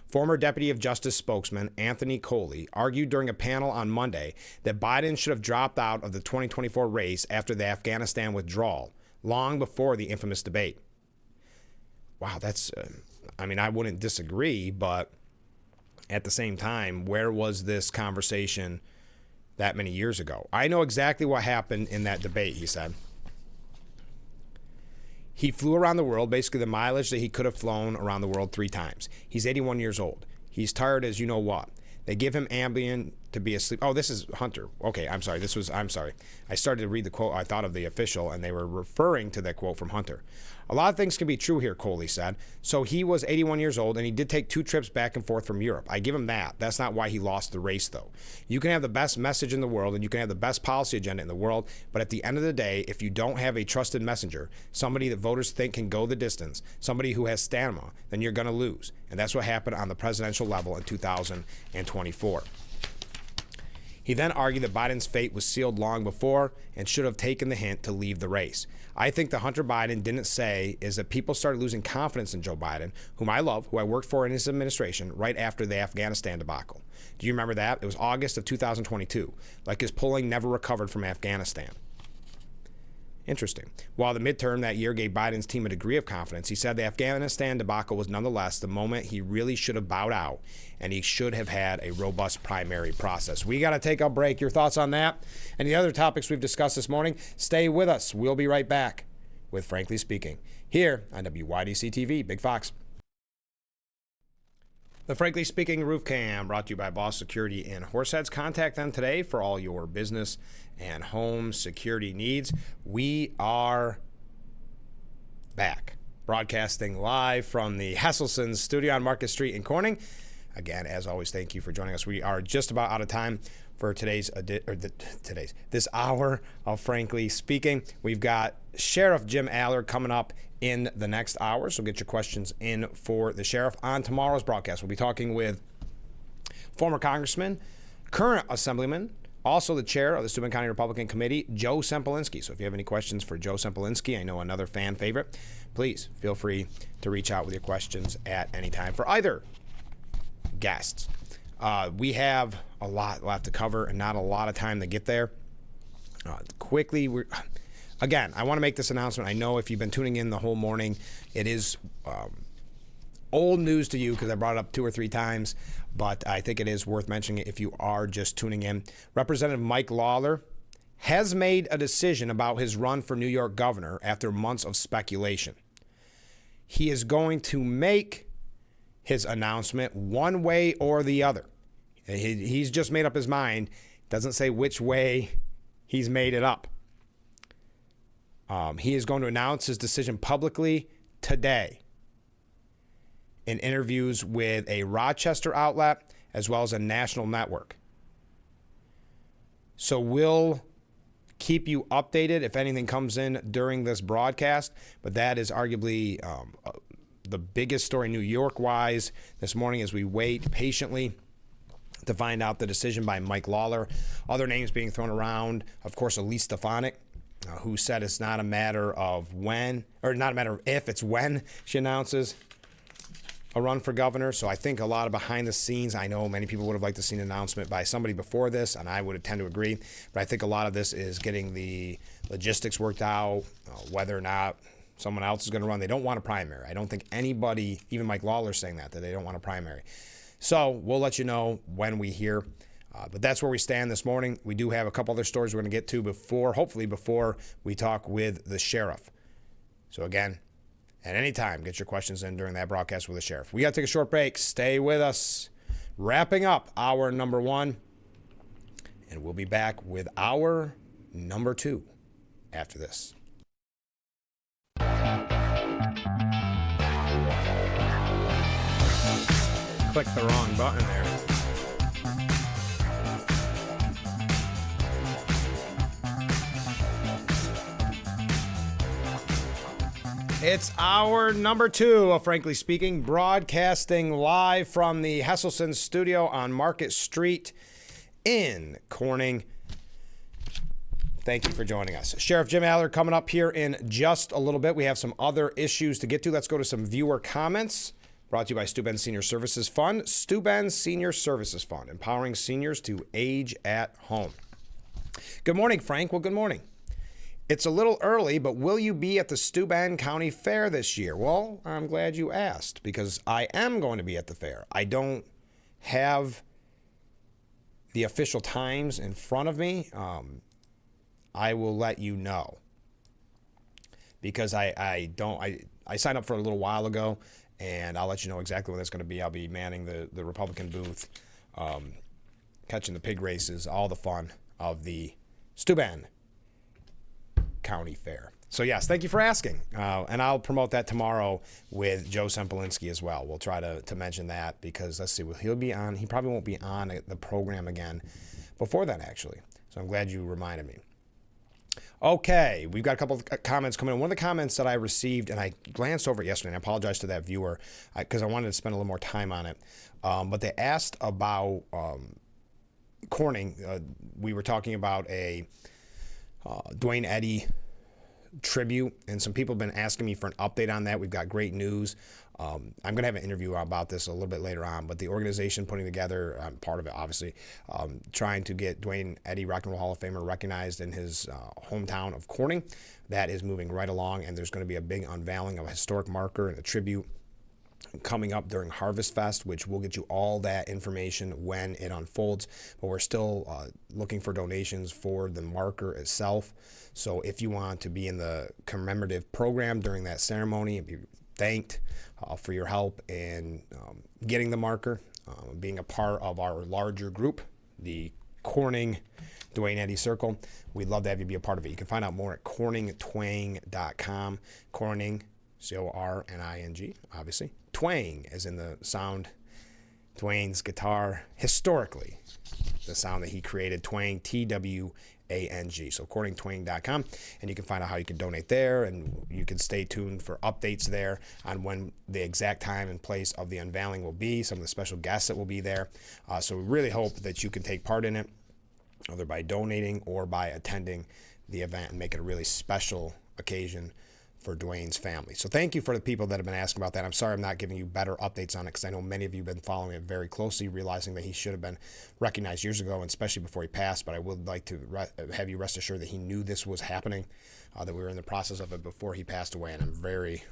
Former Deputy of Justice spokesman Anthony Coley argued during a panel on Monday that Biden should have dropped out of the 2024 race after the Afghanistan withdrawal, long before the infamous debate. Wow, that's, I wouldn't disagree, but at the same time, where was this conversation that many years ago? I know exactly what happened in that debate, he said. He flew around the world, basically the mileage that he could have flown around the world 3 times. He's 81 years old. He's tired as you know what. They give him Ambien to be asleep. Oh, this is Hunter. Okay, I'm sorry. I'm sorry. I started to read the quote. I thought of the official, and they were referring to that quote from Hunter. A lot of things can be true here, Coley said. So he was 81 years old, and he did take 2 trips back and forth from Europe. I give him that. That's not why he lost the race, though. You can have the best message in the world, and you can have the best policy agenda in the world, but at the end of the day, if you don't have a trusted messenger, somebody that voters think can go the distance, somebody who has stamina, then you're going to lose. And that's what happened on the presidential level in 2024. He then argued that Biden's fate was sealed long before and should have taken the hint to leave the race. I think the Hunter Biden didn't say is that people started losing confidence in Joe Biden, whom I love, who I worked for in his administration, right after the Afghanistan debacle. Do you remember that? It was August of 2022. Like his polling never recovered from Afghanistan. Interesting. While the midterm that year gave Biden's team a degree of confidence, he said the Afghanistan debacle was nonetheless the moment he really should have bowed out, and he should have had a robust primary process. We got to take a break. Your thoughts on that and the other topics we've discussed this morning? Stay with us. We'll be right back with Frankly Speaking here on WYDC TV, Big Fox. The Frankly Speaking Roof Cam brought to you by Boss Security in Horseheads. Contact them today for all your business and home security needs. We are back, broadcasting live from the Hesselson studio on Market Street in Corning. Again, as always, thank you for joining us. We are just about out of time for this hour of Frankly Speaking. We've got Sheriff Jim Allard coming up in the next hour, so get your questions in for the sheriff. On tomorrow's broadcast, we'll be talking with former congressman, current assemblyman, also the chair of the Steuben County Republican Committee, Joe Sempolinski. So if you have any questions for Joe Sempolinski, I know another fan favorite, please feel free to reach out with your questions at any time for either guests. We have a lot left to cover and not a lot of time to get there. Again, I want to make this announcement. I know if you've been tuning in the whole morning, it is old news to you because I brought it up 2 or 3 times, but I think it is worth mentioning if you are just tuning in. Representative Mike Lawler has made a decision about his run for New York governor after months of speculation. He is going to make his announcement one way or the other. He's just made up his mind. Doesn't say which way he's made it up. He is going to announce his decision publicly today in interviews with a Rochester outlet as well as a national network. So we'll keep you updated if anything comes in during this broadcast, but that is arguably the biggest story New York-wise this morning as we wait patiently to find out the decision by Mike Lawler. Other names being thrown around, of course, Elise Stefanik, who said it's not a matter of when, or not a matter of if, it's when she announces a run for governor. So I think a lot of behind the scenes, I know many people would have liked to see an announcement by somebody before this, and I would tend to agree, but I think a lot of this is getting the logistics worked out, whether or not someone else is going to run. They don't want a primary. I don't think anybody, even Mike Lawler, saying that they don't want a primary. So we'll let you know when we hear. But that's where we stand this morning. We do have a couple other stories we're going to get to hopefully before we talk with the sheriff. So again, at any time, get your questions in during that broadcast with the sheriff. We got to take a short break. Stay with us. Wrapping up hour number 1. And we'll be back with hour number 2 after this. Click the wrong button there. It's hour number 2 of Frankly Speaking, broadcasting live from the Hesselson studio on Market Street in Corning. Thank you for joining us. Sheriff Jim Allard coming up here in just a little bit. We have some other issues to get to. Let's go to some viewer comments. Brought to you by Steuben Senior Services Fund. Steuben Senior Services Fund, empowering seniors to age at home. Good morning, Frank. Well, good morning. It's a little early, but will you be at the Steuben County Fair this year? Well, I'm glad you asked because I am going to be at the fair. I don't have the official times in front of me. I will let you know because I signed up for it a little while ago, and I'll let you know exactly when it's going to be. I'll be manning the Republican booth catching the pig races, all the fun of the Steuben County Fair. So yes, thank you for asking. And I'll promote that tomorrow with Joe Sempolinski as well. We'll try to mention that because let's see, he'll be on. He probably won't be on the program again before then, actually. So I'm glad you reminded me. Okay, we've got a couple of comments coming in. One of the comments that I received, and I glanced over it yesterday, and I apologize to that viewer because I wanted to spend a little more time on it. But they asked about Corning. We were talking about a Dwayne Eddy tribute, and some people have been asking me for an update on that. We've got great news. I'm going to have an interview about this a little bit later on, but the organization putting together, I'm part of it, obviously, trying to get Dwayne Eddy, Rock and Roll Hall of Famer, recognized in his hometown of Corning. That is moving right along, and there's going to be a big unveiling of a historic marker and a tribute coming up during Harvest Fest, which will get you all that information when it unfolds. But we're still looking for donations for the marker itself. So if you want to be in the commemorative program during that ceremony and be thanked for your help in getting the marker, being a part of our larger group, the Corning Dwayne Eddy Circle, we'd love to have you be a part of it. You can find out more at corningtwang.com. Corning, C-O-R-N-I-N-G, obviously. Twang, as in the sound, Dwayne's guitar, historically, the sound that he created, twang, T-W-A-N-G. So corningtwang.com, and you can find out how you can donate there, and you can stay tuned for updates there on when the exact time and place of the unveiling will be, some of the special guests that will be there. So we really hope that you can take part in it, either by donating or by attending the event and make it a really special occasion for Dwayne's family. So thank you for the people that have been asking about that. I'm sorry I'm not giving you better updates on it because I know many of you have been following it very closely, realizing that he should have been recognized years ago, and especially before he passed. But I would like to have you rest assured that he knew this was happening, that we were in the process of it before he passed away, and I'm very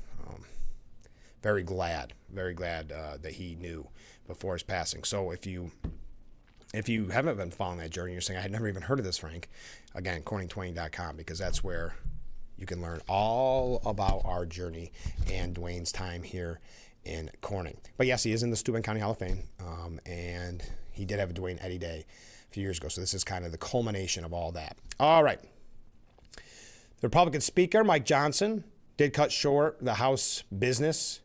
glad that he knew before his passing. So if you haven't been following that journey, you're saying, I had never even heard of this, Frank, again, corningtwang.com, because that's where you can learn all about our journey and Dwayne's time here in Corning. But yes, he is in the Steuben County Hall of Fame, and he did have a Dwayne Eddy Day a few years ago. So this is kind of the culmination of all that. All right. The Republican Speaker, Mike Johnson, did cut short the House business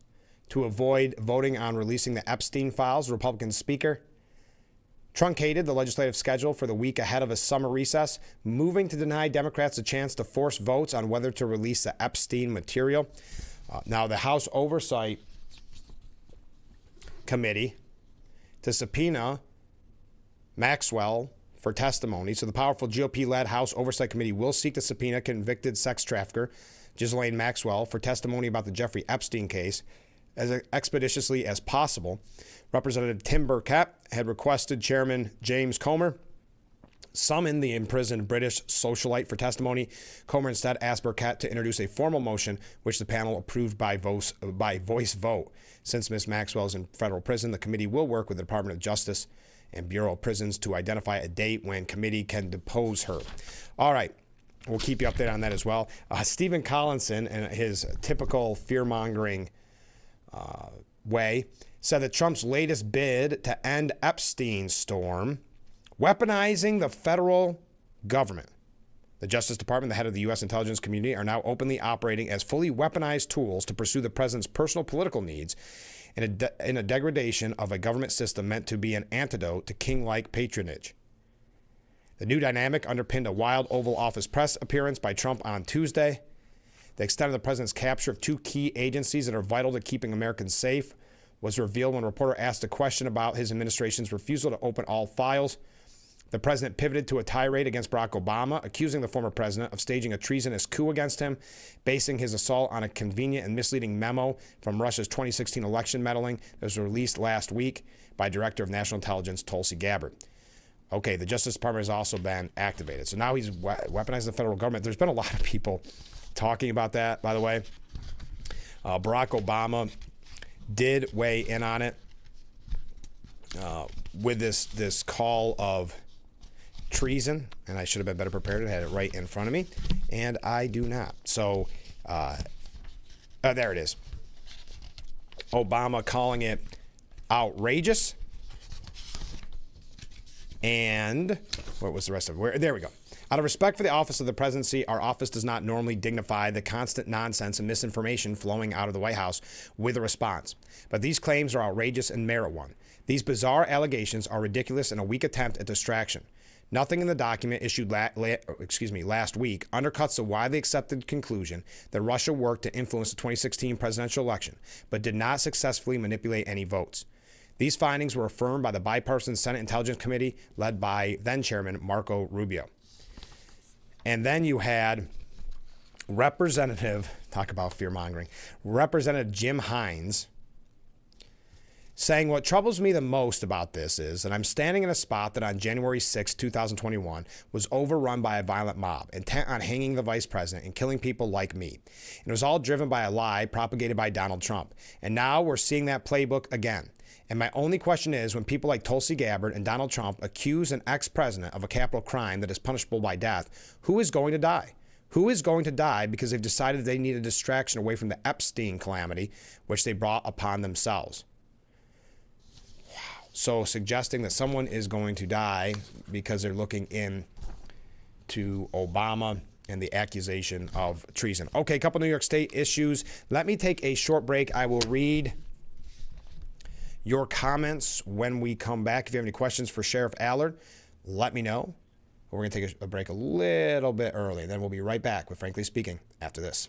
to avoid voting on releasing the Epstein files. The Republican Speaker truncated the legislative schedule for the week ahead of a summer recess, moving to deny Democrats a chance to force votes on whether to release the Epstein material. Now, the House Oversight Committee to subpoena Maxwell for testimony. So the powerful GOP-led House Oversight Committee will seek to subpoena convicted sex trafficker Ghislaine Maxwell for testimony about the Jeffrey Epstein case as expeditiously as possible. Representative Tim Burkett had requested Chairman James Comer summon the imprisoned British socialite for testimony. Comer instead asked Burkett to introduce a formal motion, which the panel approved by voice vote. Since Ms. Maxwell is in federal prison, the committee will work with the Department of Justice and Bureau of Prisons to identify a date when committee can depose her. All right. We'll keep you updated on that as well. Stephen Collinson, in his typical fear-mongering way, said that Trump's latest bid to end Epstein's storm, weaponizing the federal government. The Justice Department, the head of the U.S. intelligence community, are now openly operating as fully weaponized tools to pursue the president's personal political needs in a degradation of a government system meant to be an antidote to king-like patronage. The new dynamic underpinned a wild Oval Office press appearance by Trump on Tuesday. The extent of the president's capture of two key agencies that are vital to keeping Americans safe was revealed when a reporter asked a question about his administration's refusal to open all files. The president pivoted to a tirade against Barack Obama, accusing the former president of staging a treasonous coup against him, basing his assault on a convenient and misleading memo from Russia's 2016 election meddling that was released last week by Director of National Intelligence Tulsi Gabbard. Okay, the Justice Department has also been activated. So now he's weaponizing the federal government. There's been a lot of people talking about that, by the way. Barack Obama did weigh in on it with this call of treason, and I should have been better prepared. I had it right in front of me, and I do not. So there it is. Obama calling it outrageous And what was the rest of it? There we go. Out of respect for the office of the presidency, our office does not normally dignify the constant nonsense and misinformation flowing out of the White House with a response. But these claims are outrageous and merit one. These bizarre allegations are ridiculous and a weak attempt at distraction. Nothing in the document issued last week undercuts the widely accepted conclusion that Russia worked to influence the 2016 presidential election, but did not successfully manipulate any votes. These findings were affirmed by the bipartisan Senate Intelligence Committee led by then-Chairman Marco Rubio. And then you had talk about fear-mongering, Representative Jim Hines saying, what troubles me the most about this is that I'm standing in a spot that on January 6, 2021 was overrun by a violent mob, intent on hanging the vice president and killing people like me. And it was all driven by a lie propagated by Donald Trump. And now we're seeing that playbook again. And my only question is, when people like Tulsi Gabbard and Donald Trump accuse an ex-president of a capital crime that is punishable by death, who is going to die? Who is going to die because they've decided they need a distraction away from the Epstein calamity, which they brought upon themselves? Wow. So suggesting that someone is going to die because they're looking into Obama and the accusation of treason. Okay, a couple New York State issues. Let me take a short break. I will read your comments when we come back. If you have any questions for Sheriff Allard, let me know. We're going to take a break a little bit early. Then we'll be right back with Frankly Speaking after this.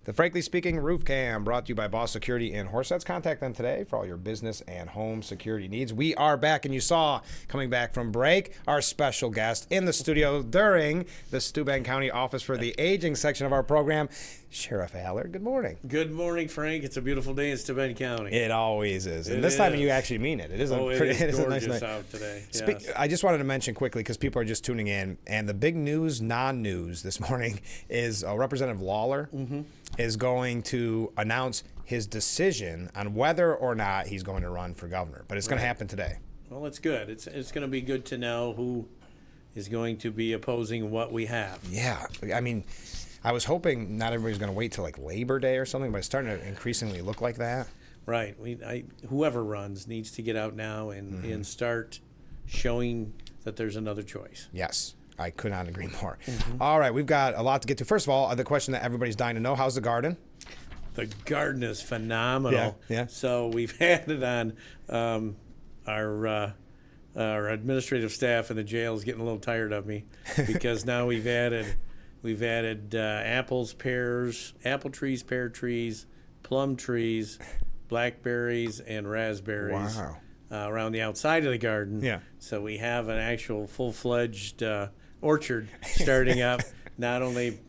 The Frankly Speaking Roof Cam brought to you by Boss Security in Horseheads. Contact them today for all your business and home security needs. We are back, and you saw, coming back from break, our special guest in the studio during the Steuben County Office for the Aging section of our program, Sheriff Allard. Good morning. Good morning, Frank. It's a beautiful day in Steuben County. It always is. And this time you actually mean it. It is gorgeous a nice night out today. Yes. I just wanted to mention quickly, because people are just tuning in, and the big news, non-news this morning, is Representative Lawler is going to announce his decision on whether or not he's going to run for governor. But it's going to happen today. Well, it's good. It's going to be good to know who is going to be opposing what we have. Yeah. I mean, I was hoping not everybody's going to wait till like Labor Day or something, but it's starting to increasingly look like that. Right. Whoever runs needs to get out now and start showing that there's another choice. Yes. I could not agree more. All right, we've got a lot to get to. First of all, the question that everybody's dying to know, how's the garden? The garden is phenomenal. Yeah. So we've had it on our administrative staff in the jail is getting a little tired of me because now we've added apples, pears, apple trees, pear trees, plum trees, blackberries, and raspberries. Wow. Around the outside of the garden. Yeah. So we have an actual full-fledged orchard starting up, not only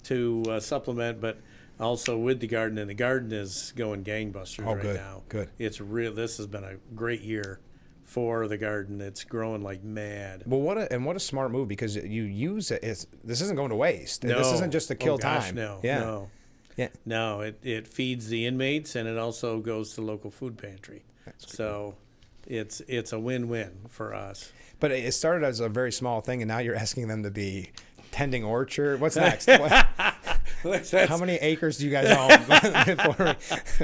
to supplement, but also with the garden. And the garden is going gangbusters now. Good. It's real. This has been a great year for the garden. It's growing like mad. Well, what a smart move, because you use it. This isn't going to waste. No. This isn't just to kill time. No. Yeah. No, it feeds the inmates, and it also goes to local food pantry. So it's a win-win for us. But it started as a very small thing, and now you're asking them to be tending orchard. What's next? How many acres do you guys own?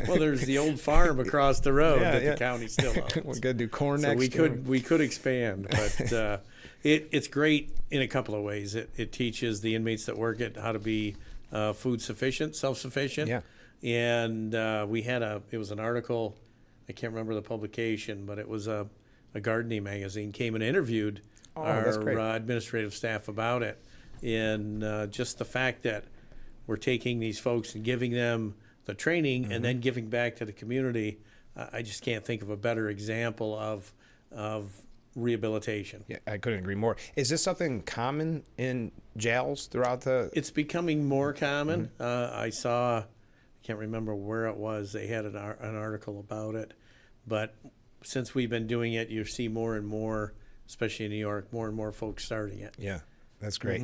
Well, there's the old farm across the road that the county still owns. We're gonna do corn so next. We could expand, but it's great in a couple of ways. It teaches the inmates that work it how to be food sufficient, self-sufficient. Yeah. And it was an article. I can't remember the publication, but it was a gardening magazine came and interviewed our administrative staff about it. And just the fact that we're taking these folks and giving them the training and then giving back to the community, I just can't think of a better example of rehabilitation. Yeah, I couldn't agree more. Is this something common in jails throughout the... It's becoming more common. I saw... I can't remember where it was. They had an article about it. But since we've been doing it, you see more and more, especially in New York, more and more folks starting it. Yeah, that's great.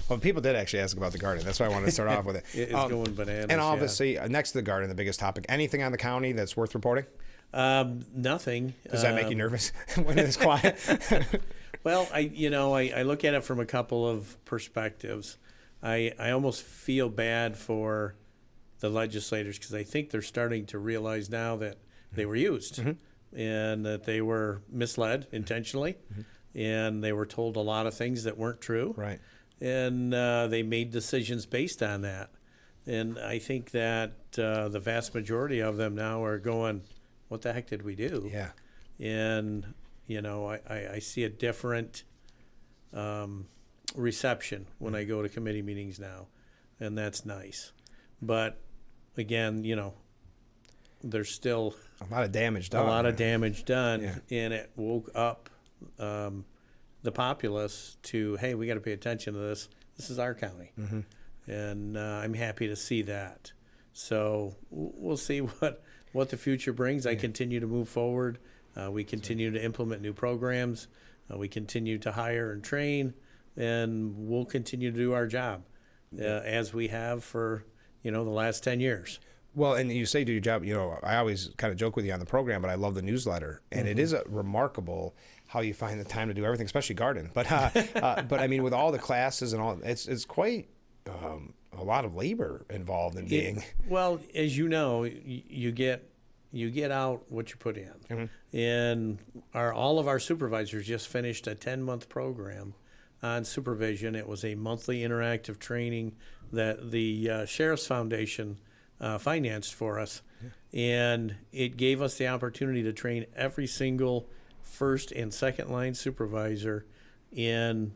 Well, people did actually ask about the garden. That's why I wanted to start off with it. It's going bananas. And obviously, next to the garden, the biggest topic, anything on the county that's worth reporting? Nothing. Does that make you nervous when it's quiet? Well, I look at it from a couple of perspectives. I almost feel bad for the legislators because I think they're starting to realize now that they were used. and that they were misled intentionally, and they were told a lot of things that weren't true. Right. And they made decisions based on that. And I think that the vast majority of them now are going, what the heck did we do? Yeah. And, I see a different reception when I go to committee meetings now, and that's nice. But, again, there's still a lot of damage done. And it woke up the populace to, hey, we got to pay attention to this. This is our county. And I'm happy to see that. So we'll see what the future brings. I continue to move forward. We continue to implement new programs. We continue to hire and train, and we'll continue to do our job as we have for, the last 10 years. Well, and you say do your job, I always kind of joke with you on the program, but I love the newsletter. And it is remarkable how you find the time to do everything, especially garden. But but I mean, with all the classes and all, it's quite a lot of labor involved in being. Well, as you know, you get out what you put in. And all of our supervisors just finished a 10-month program on supervision. It was a monthly interactive training that the Sheriff's Foundation financed for us. And it gave us the opportunity to train every single first and second line supervisor in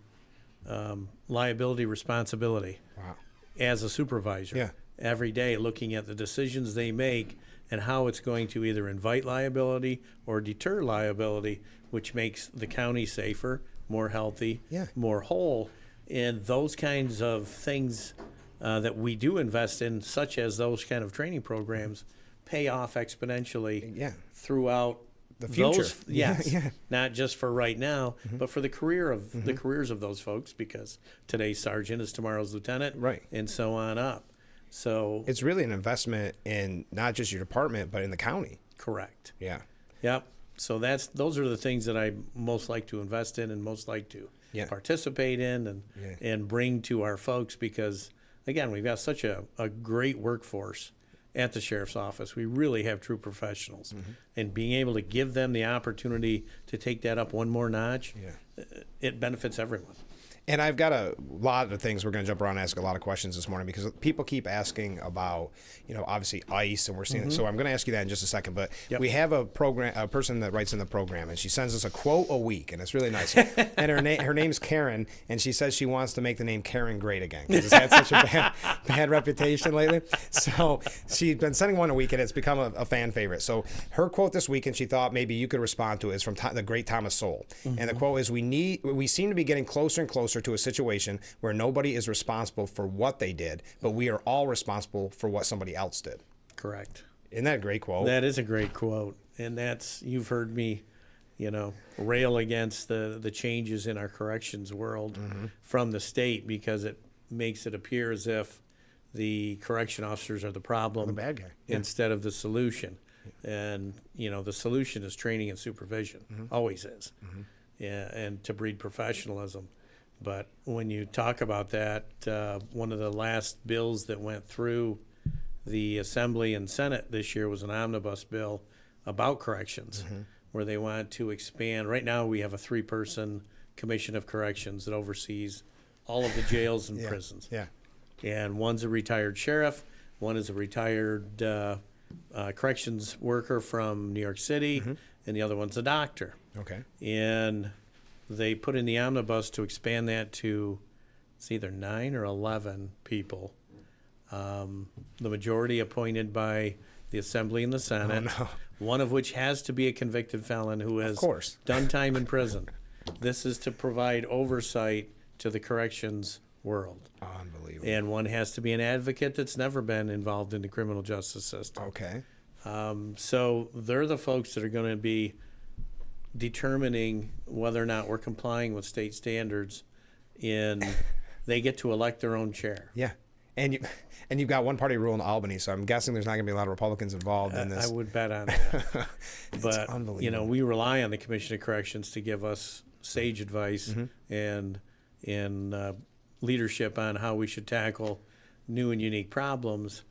liability responsibility. Wow. As a supervisor. Every day, looking at the decisions they make and how it's going to either invite liability or deter liability, which makes the county safer, more healthy, more whole. And those kinds of things that we do invest in, such as those kind of training programs, pay off exponentially throughout the future. Not just for right now, but for the careers of those folks, because today's sergeant is tomorrow's lieutenant, right, and so on up. So it's really an investment in not just your department, but in the county. Correct. Yeah. Yep. So those are the things that I most like to invest in and most like to participate in and bring to our folks, because again, we've got such a great workforce at the sheriff's office. We really have true professionals, and being able to give them the opportunity to take that up one more notch, it benefits everyone. And I've got a lot of things we're going to jump around and ask a lot of questions this morning, because people keep asking about, obviously ICE, and we're seeing it. So I'm going to ask you that in just a second. But we have a person that writes in the program, and she sends us a quote a week, and it's really nice. And her name's Karen, and she says she wants to make the name Karen great again, because it's had such a bad reputation lately. So she's been sending one a week, and it's become a fan favorite. So her quote this week, and she thought maybe you could respond to it, is from the great Thomas Sowell. And the quote is, we seem to be getting closer and closer to a situation where nobody is responsible for what they did, but we are all responsible for what somebody else did. Correct. Isn't that a great quote? That is a great quote. And you've heard me, rail against the changes in our corrections world from the state, because it makes it appear as if the correction officers are the problem, the bad guy, instead of the solution. And, the solution is training and supervision, always is, and to breed professionalism. But when you talk about that, one of the last bills that went through the Assembly and Senate this year was an omnibus bill about corrections, where they want to expand. Right now we have a 3-person commission of corrections that oversees all of the jails and prisons. And one's a retired sheriff, one is a retired corrections worker from New York City, and the other one's a doctor. Okay. And they put in the omnibus to expand that to, it's either 9 or 11 people. The majority appointed by the Assembly and the Senate, one of which has to be a convicted felon who has done time in prison. This is to provide oversight to the corrections world. Unbelievable. And one has to be an advocate that's never been involved in the criminal justice system. Okay. So they're the folks that are going to be determining whether or not we're complying with state standards, and they get to elect their own chair. Yeah. And you've got one party rule in Albany, so I'm guessing there's not going to be a lot of Republicans involved in this. I would bet on that. But unbelievable. We rely on the Commission of Corrections to give us sage advice and leadership on how we should tackle new and unique problems.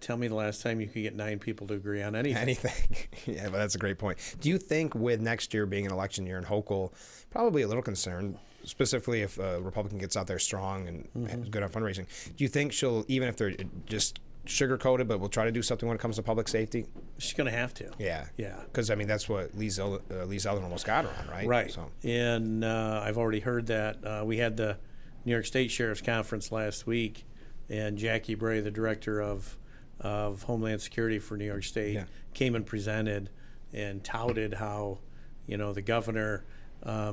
Tell me the last time you could get 9 people to agree on anything. Anything. Yeah, but that's a great point. Do you think with next year being an election year, and Hochul probably a little concerned, specifically if a Republican gets out there strong and is good on fundraising, do you think she'll, even if they're just sugar-coated, but will try to do something when it comes to public safety? She's going to have to. Yeah. Yeah. Because, I mean, that's what Lee Zeldin almost got her on, right? Right. So. And I've already heard that. We had the New York State Sheriff's Conference last week, and Jackie Bray, the director of Homeland Security for New York State, came and presented and touted how, the governor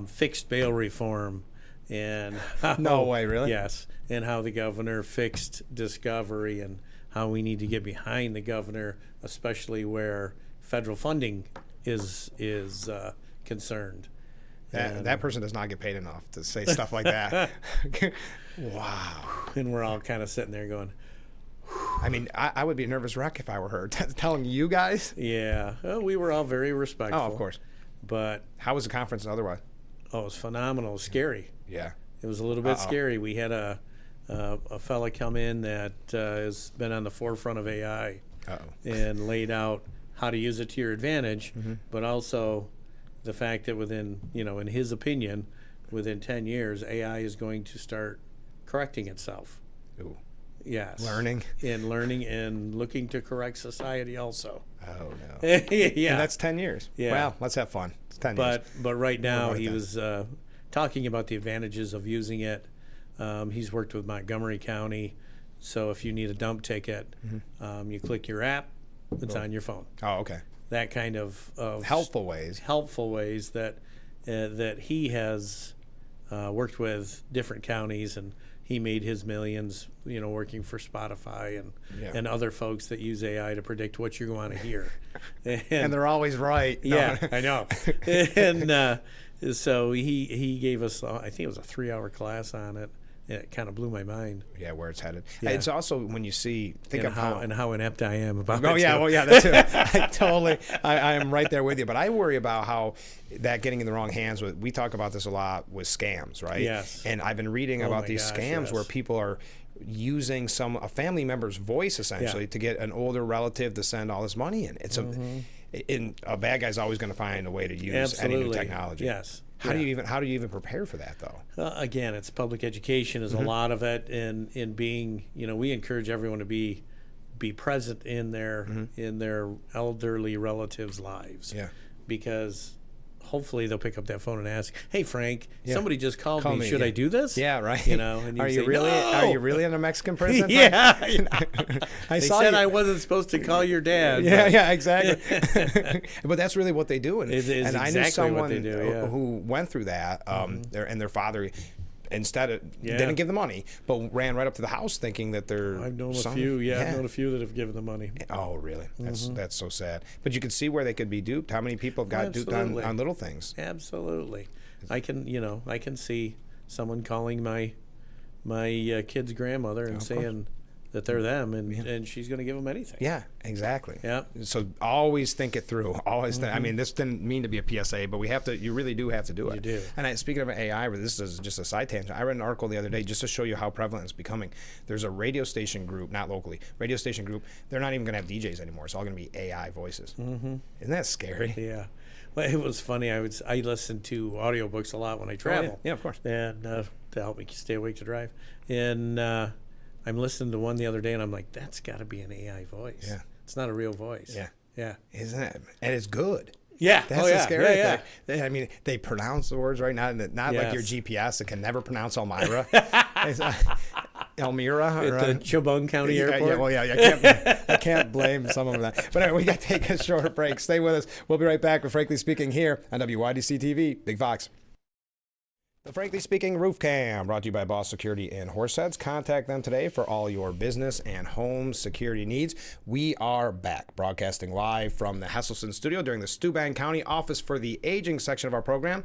fixed bail reform, and how, no way, really? Yes, and how the governor fixed discovery, and how we need to get behind the governor, especially where federal funding is concerned. That person does not get paid enough to say stuff like that. Wow. And we're all kind of sitting there going, I mean, I would be a nervous wreck if I were her. Telling you guys? Yeah. Well, we were all very respectful. Oh, of course. But how was the conference otherwise? Oh, it was phenomenal. It was scary. Yeah. It was a little bit scary. We had a fella come in that has been on the forefront of AI and laid out how to use it to your advantage, but also the fact that within, in his opinion, within 10 years, AI is going to start correcting itself. Ooh. Yes. Learning and looking to correct society also. Oh, no. Yeah. And that's 10 years. Yeah. Well, let's have fun. It's 10 years. But right now he was talking about the advantages of using it. He's worked with Montgomery County. So if you need a dump ticket, you click your app, it's on your phone. Oh, okay. That kind of helpful ways that he has worked with different counties, and he made his millions, working for Spotify and other folks that use AI to predict what you're going to hear. And they're always right. No. Yeah, I know. And so he gave us, I think it was a 3-hour class on it. It kind of blew my mind. Yeah, where it's headed. Yeah. It's also when you see, think of how inept I am about it. Oh yeah, well yeah, that too. I am right there with you. But I worry about how that getting in the wrong hands. We talk about this a lot with scams, right? Yes. And I've been reading about these scams where people are using a family member's voice essentially to get an older relative to send all this money in. It's a bad guy's always going to find a way to use any new technology. Yes. How do you even prepare for that though? Again, it's public education is a lot of it, and in being, we encourage everyone to be present in their elderly relatives' lives. Yeah. Because hopefully they'll pick up that phone and ask, "Hey Frank, somebody just called me. Should I do this?" Yeah, right. And you are say, you really "No!" Are you really in a Mexican prison? Yeah. They said I wasn't supposed to call your dad. Yeah, exactly. But that's really what they do, and exactly I knew someone what they do, who went through that. Their father. Didn't give the money, but ran right up to the house thinking that I've known a few. I've known a few that have given the money. Oh, really? That's so sad. But you can see where they could be duped. How many people have got duped on little things? Absolutely. I can see someone calling my kid's grandmother and saying that they're them, and she's going to give them anything. Yeah, exactly. Yeah. So always think it through. Always. I mean, this didn't mean to be a PSA, but we have to. You really do have to do it. You do. And speaking of AI, this is just a side tangent. I read an article the other day just to show you how prevalent it's becoming. There's a radio station group, not locally, radio station group. They're not even going to have DJs anymore. It's all going to be AI voices. Isn't that scary? Yeah. Well, it was funny. I listen to audiobooks a lot when I travel. Yeah, of course. And to help me stay awake to drive. And I'm listening to one the other day, and I'm like, that's got to be an AI voice. Yeah. It's not a real voice. Yeah. Yeah. Isn't it? And it's good. Yeah. That's the scary thing. I mean, they pronounce the words right now, not like your GPS that can never pronounce Elmira. Elmira. At the Chobung County Airport. I can't blame some of that. But anyway, we got to take a short break. Stay with us. We'll be right back with Frankly Speaking here on WYDC TV, Big Fox. The Frankly Speaking Roof Cam, brought to you by Boss Security in Horseheads. Contact them today for all your business and home security needs. We are back, broadcasting live from the Hesselson studio during the Steuben County Office for the Aging section of our program.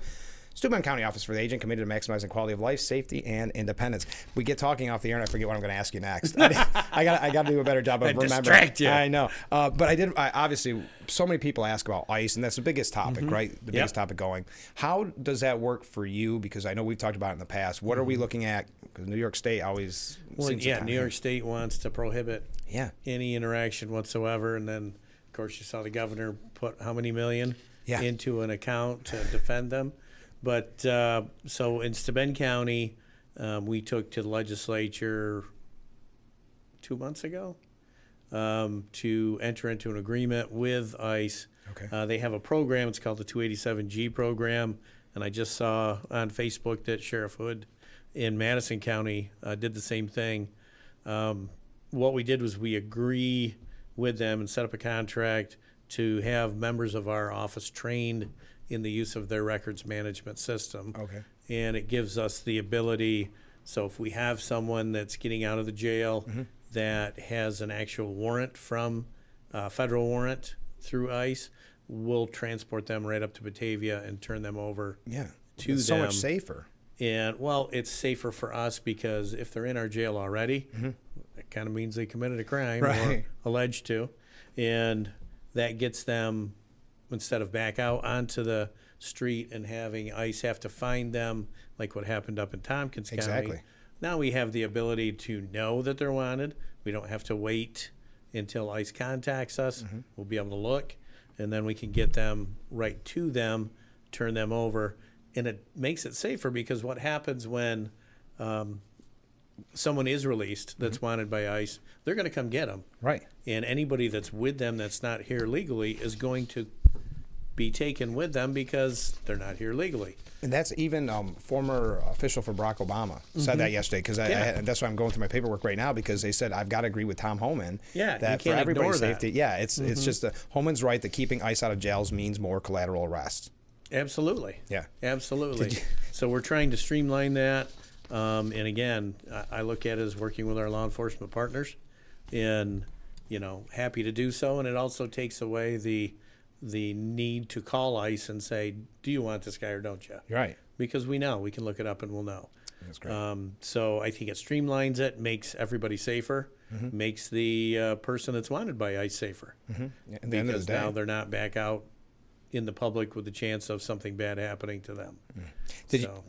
Steuben County Office for the Aging, committed to maximizing quality of life, safety, and independence. We get talking off the air, and I forget what I'm going to ask you next. I got to do a better job of remembering. Distract you. I know, but obviously, so many people ask about ICE, and that's the biggest topic, right? The biggest topic going. How does that work for you? Because I know we've talked about it in the past. What are we looking at? Because New York State always seems to New York State wants to prohibit any interaction whatsoever, and then, of course, you saw the governor put how many million into an account to defend them. But so in Steuben County, we took to the legislature 2 months ago to enter into an agreement with ICE. Okay. They have a program. It's called the 287G program. And I just saw on Facebook that Sheriff Hood in Madison County did the same thing. What we did was we agree with them and set up a contract to have members of our office trained in the use of their records management system. Okay. And it gives us the ability, so if we have someone that's getting out of the jail that has an actual warrant from federal warrant through ICE, we'll transport them right up to Batavia and turn them over to it's them. so much safer. And, well, it's safer for us because if they're in our jail already, it kind of means they committed a crime or alleged to. And that gets them, instead of back out onto the street and having ICE have to find them, like what happened up in Tompkins County. Exactly. Now we have the ability to know that they're wanted. We don't have to wait until ICE contacts us. We'll be able to look, and then we can get them right to them, turn them over. And it makes it safer because what happens when someone is released that's wanted by ICE, they're going to come get them. Right. And anybody that's with them that's not here legally is going to be taken with them because they're not here legally. And that's even former official for Barack Obama said that yesterday, because that's why I'm going through my paperwork right now, because they said I've got to agree with Tom Homan that for everybody's safety. Yeah, it's just Homan's right that keeping ICE out of jails means more collateral arrests. Absolutely. Yeah. Absolutely. So we're trying to streamline that. And again, I look at it as working with our law enforcement partners, and happy to do so. And it also takes away the need to call ICE and say, do you want this guy or don't you? Right. Because we know. We can look it up and we'll know. That's great. So I think it streamlines it, makes everybody safer, makes the person that's wanted by ICE safer. Yeah, at the end of the Because day. now they're not back out in the public with the chance of something bad happening to them.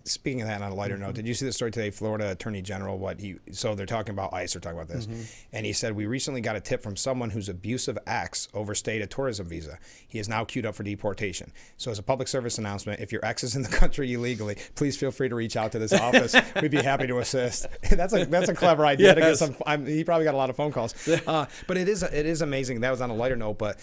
Speaking of that, on a lighter note, did you see the story today? Florida Attorney General, so they're talking about ICE, they're talking about this, and he said, we recently got a tip from someone whose abusive ex overstayed a tourism visa. He is now queued up for deportation. So as a public service announcement, if your ex is in the country illegally, please feel free to reach out to this office. We'd be happy to assist. That's a clever idea. To get some. He probably got a lot of phone calls. But it is amazing. That was on a lighter note, but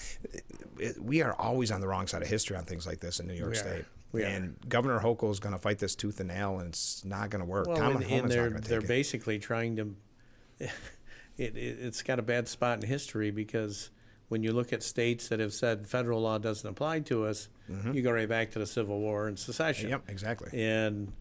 we are always on the wrong side of history on things like this in New York State. And Governor Hochul is going to fight this tooth and nail, and it's not going to work. Well, and they're basically trying to. It's got a bad spot in history because when you look at states that have said federal law doesn't apply to us, you go right back to the Civil War and secession. Yep, exactly. And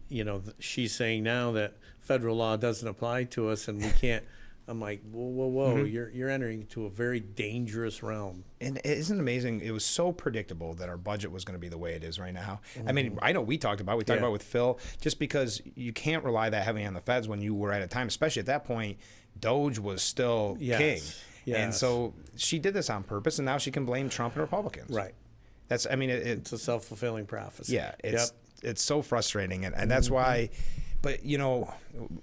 she's saying now that federal law doesn't apply to us, and we can't. I'm like, whoa, you're entering into a very dangerous realm. And isn't it amazing? It was so predictable that our budget was going to be the way it is right now. I mean, I know we talked about it with Phil, just because you can't rely that heavily on the feds when you were at a time, especially at that point, Doge was still king. Yes. And so she did this on purpose, and now she can blame Trump and Republicans. Right. That's, I mean, it's a self-fulfilling prophecy. Yeah, it's so frustrating, and that's why. But,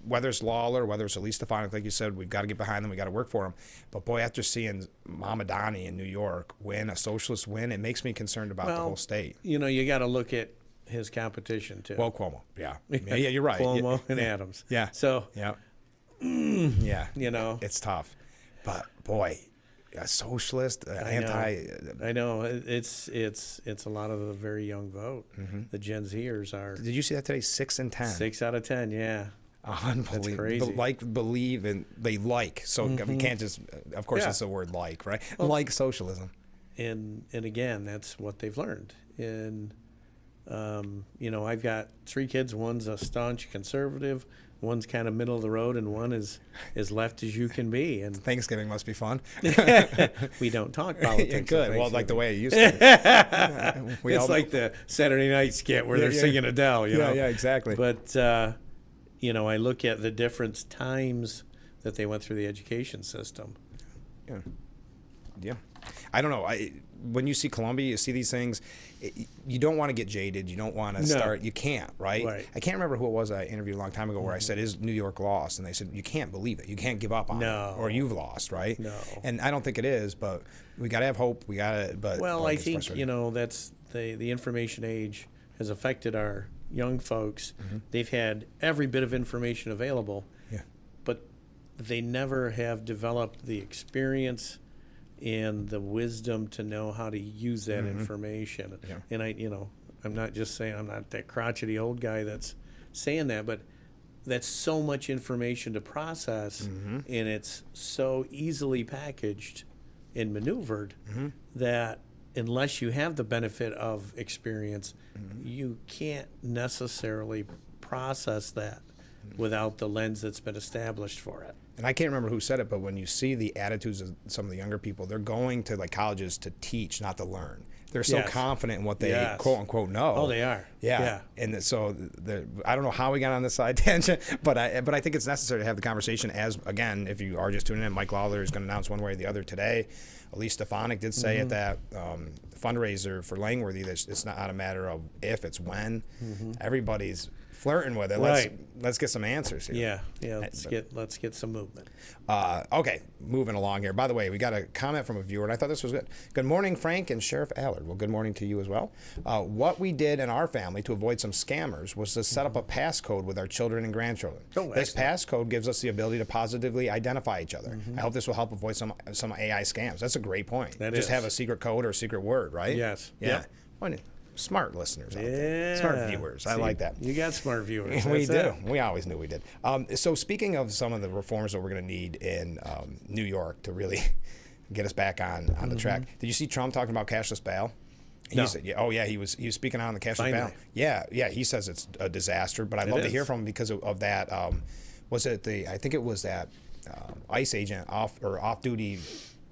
whether it's Lawler, whether it's Elise Stefanik, like you said, we've got to get behind them. We got to work for them. But, boy, after seeing Mamadani in New York win, a socialist win, it makes me concerned about the whole state. You got to look at his competition, too. Well, Cuomo, yeah, you're right. Cuomo and Adams. Yeah. So, yeah. It's tough. But, boy, a socialist, anti. I know. It's a lot of the very young vote. The Gen Zers are. Did you see that today? 6 and 10. 6 out of 10, yeah. Unbelievable. That's crazy. Believe, and they like. So we can't just, of course, that's the word like, right? Well, like socialism. And again, that's what they've learned. And, I've got 3 kids. One's a staunch conservative. one's kind of middle of the road, and one is as left as you can be. And Thanksgiving must be fun. we don't talk politics. Good. Well, like the way it used to. It's like the Saturday night skit where they're singing Adele. You know? Yeah, exactly. But you know, I look at the different times that they went through the education system. Yeah. I don't know. When you see Columbia, you see these things, you don't want to get jaded. You don't want to start. You can't, right? Right. I can't remember who it was I interviewed a long time ago where I said, is New York lost? And they said, you can't believe it. You can't give up on it. Or you've lost, right? No. And I don't think it is, but we got to have hope. We got to, but. Well, I think, you know, that's the information age has affected our young folks. They've had every bit of information available, but they never have developed the experience and the wisdom to know how to use that information. And I'm not just saying, I'm not that crotchety old guy that's saying that, but that's so much information to process, and it's so easily packaged and maneuvered that unless you have the benefit of experience, you can't necessarily process that without the lens that's been established for it. And I can't remember who said it, but when you see the attitudes of some of the younger people, they're going to like colleges to teach, not to learn. They're so confident in what they quote unquote know. Oh, they are. Yeah. And so I don't know how we got on this side tangent, but I think it's necessary to have the conversation as, again, if you are just tuning in, Mike Lawler is going to announce one way or the other today. Elise Stefanik did say at that fundraiser for Langworthy that it's not a matter of if, it's when. Everybody's flirting with it. Let's get some answers here. Yeah. Let's get some movement. Okay, moving along here. By the way, we got a comment from a viewer, and I thought this was good. Good morning, Frank and Sheriff Allard. Well, good morning to you as well. What we did in our family to avoid some scammers was to set up a passcode with our children and grandchildren. This passcode gives us the ability to positively identify each other. I hope this will help avoid some AI scams. That's a great point. Just have a secret code or a secret word, right? Yes. Yeah. Smart listeners out there. Smart viewers. I like that. You got smart viewers. We do. We always knew we did. So speaking of some of the reforms that we're going to need in New York to really get us back on the track, did you see Trump talking about cashless bail? He said, he was speaking out on the cashless bail. Yeah, he says it's a disaster, but I'd love to hear from him because of that. I think it was that ICE agent off duty.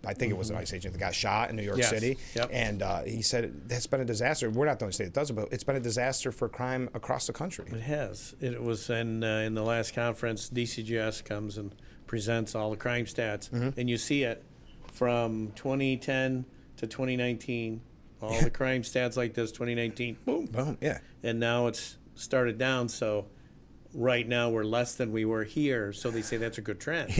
I think it was an ICE agent that got shot in New York City. And he said that's been a disaster. We're not the only state that does it, but it's been a disaster for crime across the country. It has. It was in the last conference, DCGS comes and presents all the crime stats, and you see it from 2010 to 2019, all the crime stats like this, 2019, boom. And now it's started down, so right now we're less than we were here, so they say that's a good trend.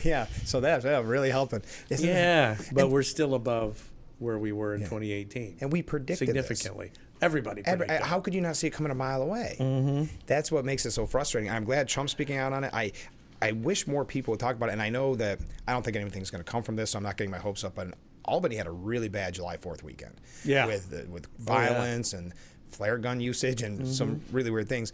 Yeah, so that's really helping. But we're still above where we were in 2018. And we predicted significantly. This. Everybody predicted How could you not see it coming a mile away? That's what makes it so frustrating. I'm glad Trump's speaking out on it. I wish more people would talk about it, and I know that I don't think anything's going to come from this, so I'm not getting my hopes up, but Albany had a really bad July 4th weekend. With violence and flare gun usage and some really weird things.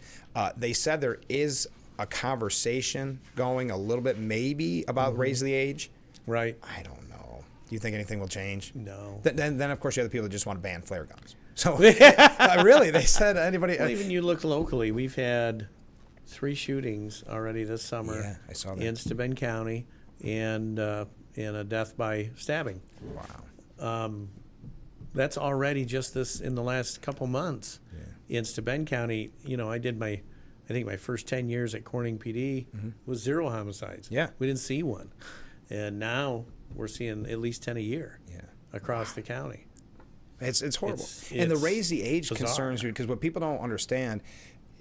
They said there is a conversation going a little bit maybe about raise the age. Right. I don't know. Do you think anything will change? No. Then of course you have the people that just want to ban flare guns. So really, they said anybody. Well, even you look locally, we've had 3 shootings already this summer. Yeah, I saw that. In Steuben County, and a death by stabbing. Wow. That's already just this in the last couple months. In Steuben County, I did I think my first 10 years at Corning PD was 0 homicides. We didn't see one. And now we're seeing at least 10 a year across the county. It's horrible. And the raise the age concerns me because what people don't understand,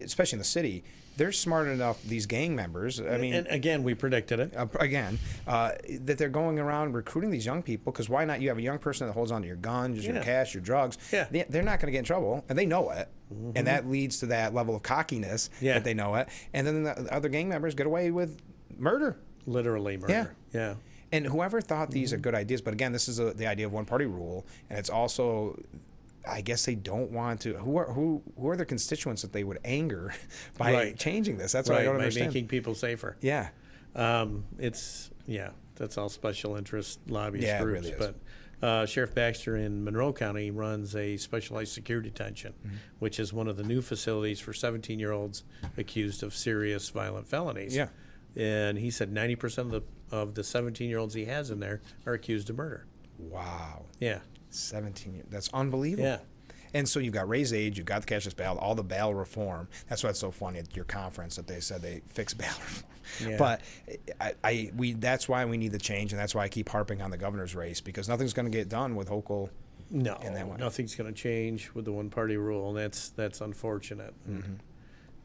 especially in the city, they're smart enough, these gang members. I mean, and again, we predicted it. That they're going around recruiting these young people because why not? You have a young person that holds on to your guns, your cash, your drugs. They're not going to get in trouble, and they know it. And that leads to that level of cockiness that they know it. And then the other gang members get away with murder. Literally murder. Yeah. And whoever thought these are good ideas, but again, this is the idea of one-party rule, and it's also, I guess they don't want to. Who are their constituents that they would anger by changing this? That's what I don't understand. By making people safer. Yeah. That's all special interest lobbyist groups. It really is. Sheriff Baxter in Monroe County runs a specialized security detention, which is one of the new facilities for 17-year-olds accused of serious violent felonies. Yeah. And he said 90% of the 17-year-olds he has in there are accused of murder. Wow. Yeah. 17 years. That's unbelievable. Yeah. And so you've got raised age, you've got the cashless bail, all the bail reform. That's why it's so funny at your conference that they said they fixed bail reform. Yeah. But that's why we need the change, and that's why I keep harping on the governor's race, because nothing's going to get done with Hochul. No, in that way. nothing's going to change with the one-party rule, and that's unfortunate.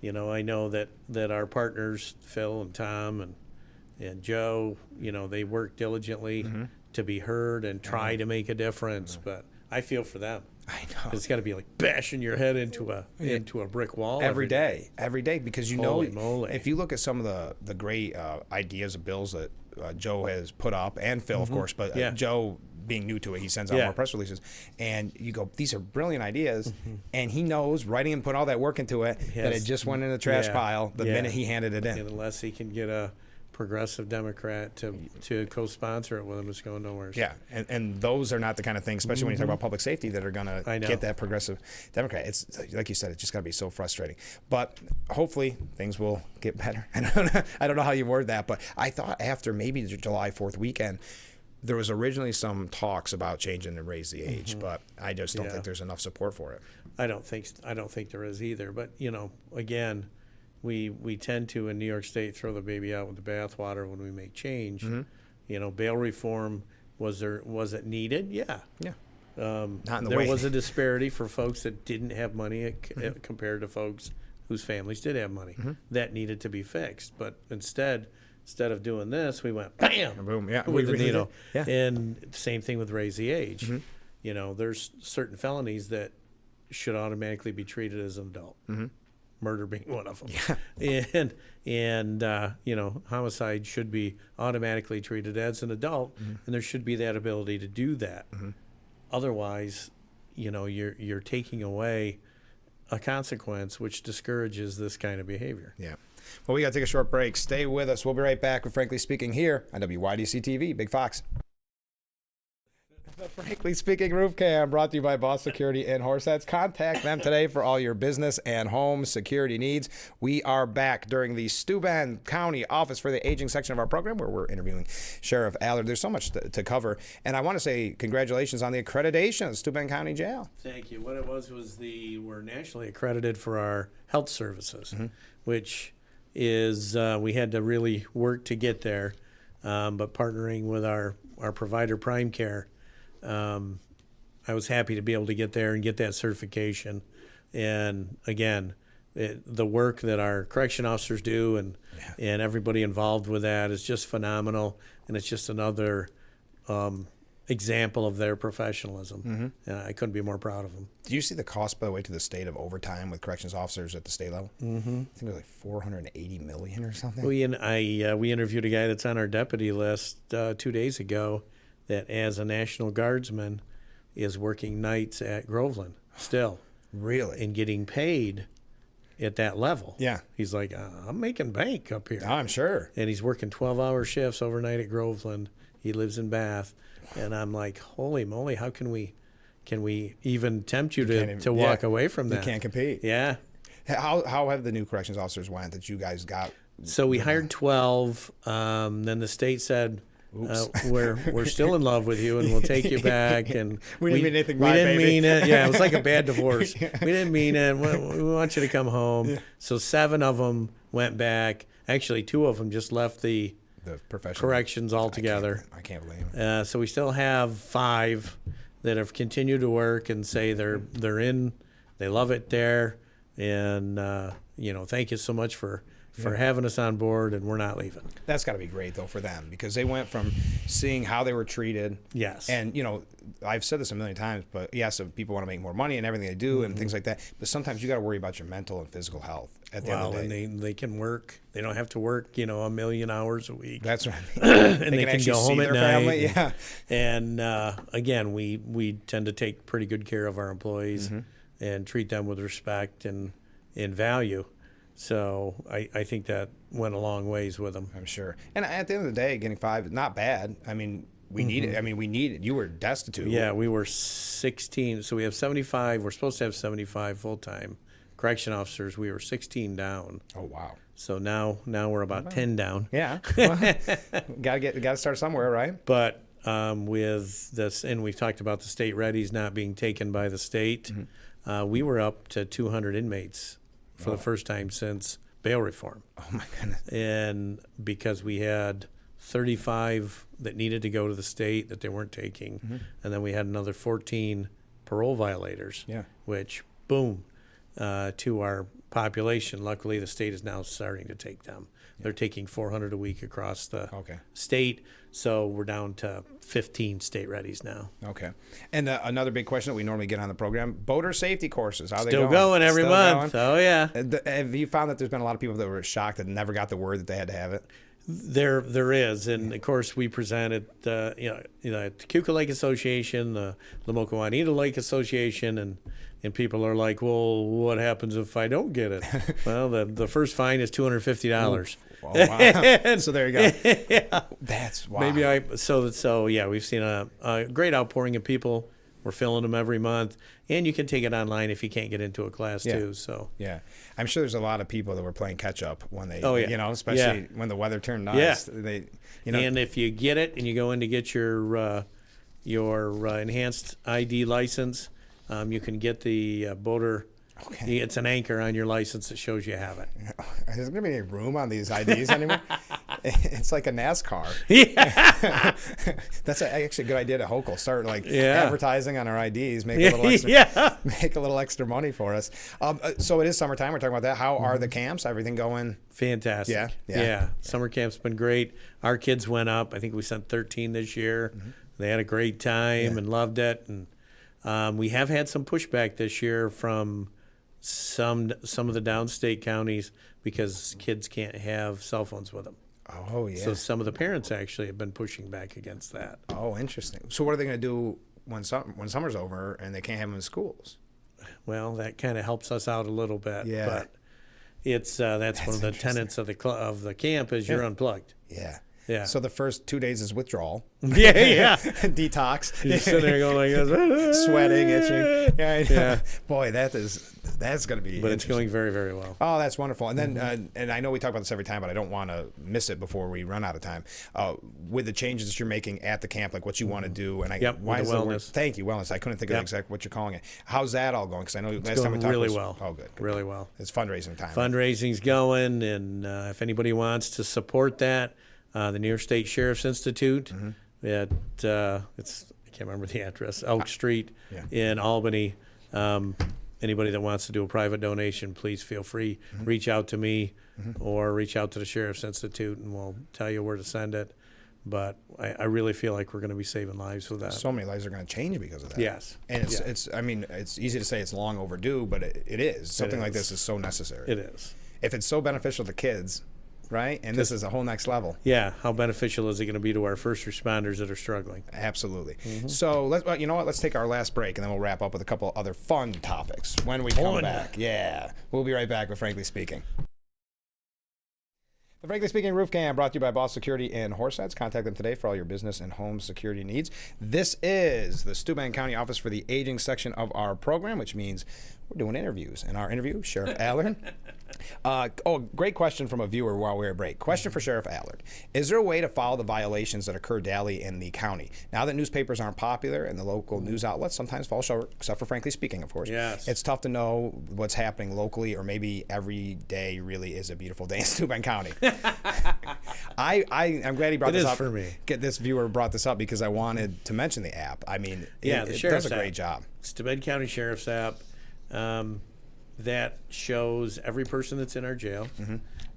You know, I know that our partners, Phil and Tom and Joe, you know, they work diligently to be heard and try to make a difference, but I feel for them. I know. It's got to be like bashing your head into a brick wall every day, because Holy moly. if you look at some of the great ideas of bills that Joe has put up, and Phil, of course, but Joe being new to it, he sends out more press releases, and you go, these are brilliant ideas, and he knows, writing and putting all that work into it, that it just went in the trash pile the minute he handed it in. And unless he can get a progressive Democrat to co-sponsor it with him, it's going nowhere. Yeah, and those are not the kind of things, especially when you talk about public safety, that are going to get that progressive Democrat. It's like you said, it's just got to be so frustrating. But hopefully things will get better. I don't know how you word that, but I thought after maybe the July 4th weekend, there was originally some talks about changing and raise the age, but I just don't think there's enough support for it. I don't think there is either. But you know, again, we tend to in New York State throw the baby out with the bathwater when we make change. You know, bail reform, was it needed? Yeah. Not in the there way. was a disparity for folks that didn't have money compared to folks whose families did have money. That needed to be fixed. But instead of doing this, we went bam, boom, with the needle. Yeah. And same thing with raise the age. You know, there's certain felonies that should automatically be treated as an adult. Murder being one of them. And you know, homicide should be automatically treated as an adult, and there should be that ability to do that. Otherwise, you know, you're taking away a consequence which discourages this kind of behavior. Yeah. Well, we got to take a short break. Stay with us. We'll be right back with Frankly Speaking here on WYDC TV, Big Fox. The Frankly Speaking Roof Cam brought to you by Boss Security in Horseheads. Contact them today for all your business and home security needs. We are back during the Steuben County Office for the Aging section of our program, where we're interviewing Sheriff Allard. There's so much to cover, and I want to say congratulations on the accreditation of Steuben County Jail. Thank you. What it was we're nationally accredited for our health services, which is we had to really work to get there, but partnering with our provider Prime Care, I was happy to be able to get there and get that certification. And again, the work that our correction officers do and everybody involved with that is just phenomenal. And it's just another example of their professionalism. And I couldn't be more proud of them. Do you see the cost, by the way, to the state of overtime with corrections officers at the state level? I think it was like $480 million or something. We interviewed a guy that's on our deputy list 2 days ago that as a National Guardsman is working nights at Groveland still. Really? And getting paid at that level. Yeah. He's like, I'm making bank up here. I'm sure. And he's working 12-hour shifts overnight at Groveland. He lives in Bath. And I'm like, holy moly, how can we even tempt you to walk away from that? You can't compete. Yeah. How have the new corrections officers went that you guys got? So we hired 12. Then the state said, we're still in love with you and we'll take you back. And we didn't mean anything by it. We didn't mean it. Yeah, it was like a bad divorce. Yeah. We didn't mean it. We want you to come home. Yeah. So 7 of them went back. Actually, 2 of them just left the corrections altogether. I can't believe it. So we still have 5 that have continued to work and say they're in, they love it there, and thank you so much for having us on board, and we're not leaving. That's got to be great though for them, because they went from seeing how they were treated. Yes. And I've said this a million times, but yes, if people want to make more money and everything they do and things like that, but sometimes you got to worry about your mental and physical health at the end of the day. And they can work. They don't have to work, 1 million hours a week. That's right. And they can go home at night. Family. Yeah. And again, we tend to take pretty good care of our employees and treat them with respect and value. So I think that went a long ways with them. I'm sure. And at the end of the day, getting 5 is not bad. I mean, we need it. I mean, we need it. You were destitute. Yeah, we were 16. So we have 75. We're supposed to have 75 full-time correction officers. We were 16 down. Oh, wow. So now we're about 10 down. Yeah. Well, gotta start somewhere, right? But with this, and we've talked about the state readies not being taken by the state, we were up to 200 inmates for the first time since bail reform. Oh, my goodness. And because we had 35 that needed to go to the state that they weren't taking, and then we had another 14 parole violators, which, boom, to our population. Luckily, the state is now starting to take them. They're taking 400 a week across the state, so we're down to 15 state readies now. Okay. And another big question that we normally get on the program, boater safety courses. How are they Still going every month. Oh, yeah. Have you found that there's been a lot of people that were shocked that never got the word that they had to have it? There is, and of course we presented, at the Keuka Lake Association, the Lamoka Juanita Lake Association, and people are like, well, what happens if I don't get it? Well, the first fine is $250. Oh, wow. So there you go. Yeah. That's wow. We've seen a great outpouring of people. We're filling them every month, and you can take it online if you can't get into a class too. So I'm sure there's a lot of people that were playing catch up when they, especially when the weather turned nice. And if you get it and you go in to get your enhanced ID license, you can get the boater. Okay. It's an anchor on your license that shows you have it. Is there going to be any room on these IDs anymore? It's like a NASCAR. Yeah. That's actually a good idea to Hochul. Start advertising on our IDs. Make a little extra money for us. So it is summertime. We're talking about that. How are the camps? Everything going? Fantastic. Yeah. Summer camp's been great. Our kids went up. I think we sent 13 this year. They had a great time and loved it. And we have had some pushback this year from some of the downstate counties because kids can't have cell phones with them. Oh, yeah. So some of the parents actually have been pushing back against that. Oh, interesting. So what are they going to do when summer's over and they can't have them in schools? Well, that kind of helps us out a little bit. Yeah. But it's that's one of the tenets of the camp is you're unplugged. Yeah. Yeah. So the first 2 days is withdrawal. Yeah. Detox. You sit there going like this. Sweating, itching. Yeah. Boy, that's going to be. But it's going very, very well. Oh, that's wonderful. And then, and I know we talk about this every time, but I don't want to miss it before we run out of time. With the changes that you're making at the camp, like what you want to do, and why is wellness? Thank you, wellness. I couldn't think of exactly what you're calling it. How's that all going? Because I know last time we talked really well. Oh, good. Really well. It's fundraising time. Fundraising's going, and if anybody wants to support that. The New York State Sheriff's Institute at it's I can't remember the address, Elk Street in Albany. Anybody that wants to do a private donation, please feel free. Reach out to me or reach out to the Sheriff's Institute, and we'll tell you where to send it. But I really feel like we're going to be saving lives with that. So many lives are going to change because of that. Yes. And it's I mean, it's easy to say it's long overdue, but it is. Something like this is so necessary. It is. If it's so beneficial to kids, right? And this is a whole next level. Yeah. How beneficial is it going to be to our first responders that are struggling? Absolutely. So you know what? Let's take our last break, and then we'll wrap up with a couple other fun topics when we come back. Yeah. We'll be right back with Frankly Speaking. The Frankly Speaking Roof Cam brought to you by Boss Security in Horseheads. Contact them today for all your business and home security needs. This is the Steuben County Office for the Aging section of our program, which means we're doing interviews. In our interview, Sheriff Allard. Great question from a viewer while we were at break. Question for Sheriff Allard. Is there a way to follow the violations that occur daily in the county? Now that newspapers aren't popular and the local news outlets sometimes fall short, except for Frankly Speaking, of course. Yes. It's tough to know what's happening locally, or maybe every day really is a beautiful day in Steuben County. I'm glad he brought this up. It is for me. This viewer brought this up because I wanted to mention the app. I mean, the it Sheriff's does a great job. Steuben County Sheriff's app. That shows every person that's in our jail.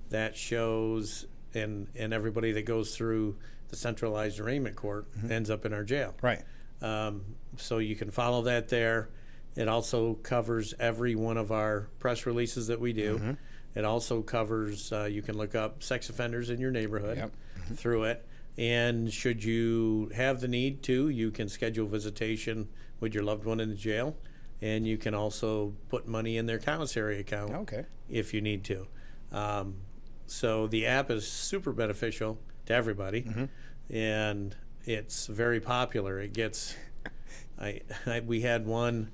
That shows and everybody that goes through the centralized arraignment court ends up in our jail. Right. So you can follow that there. It also covers every one of our press releases that we do. It also covers, you can look up sex offenders in your neighborhood through it. And should you have the need to, you can schedule visitation with your loved one in the jail. And you can also put money in their commissary account if you need to. So the app is super beneficial to everybody. And it's very popular. It gets, we had one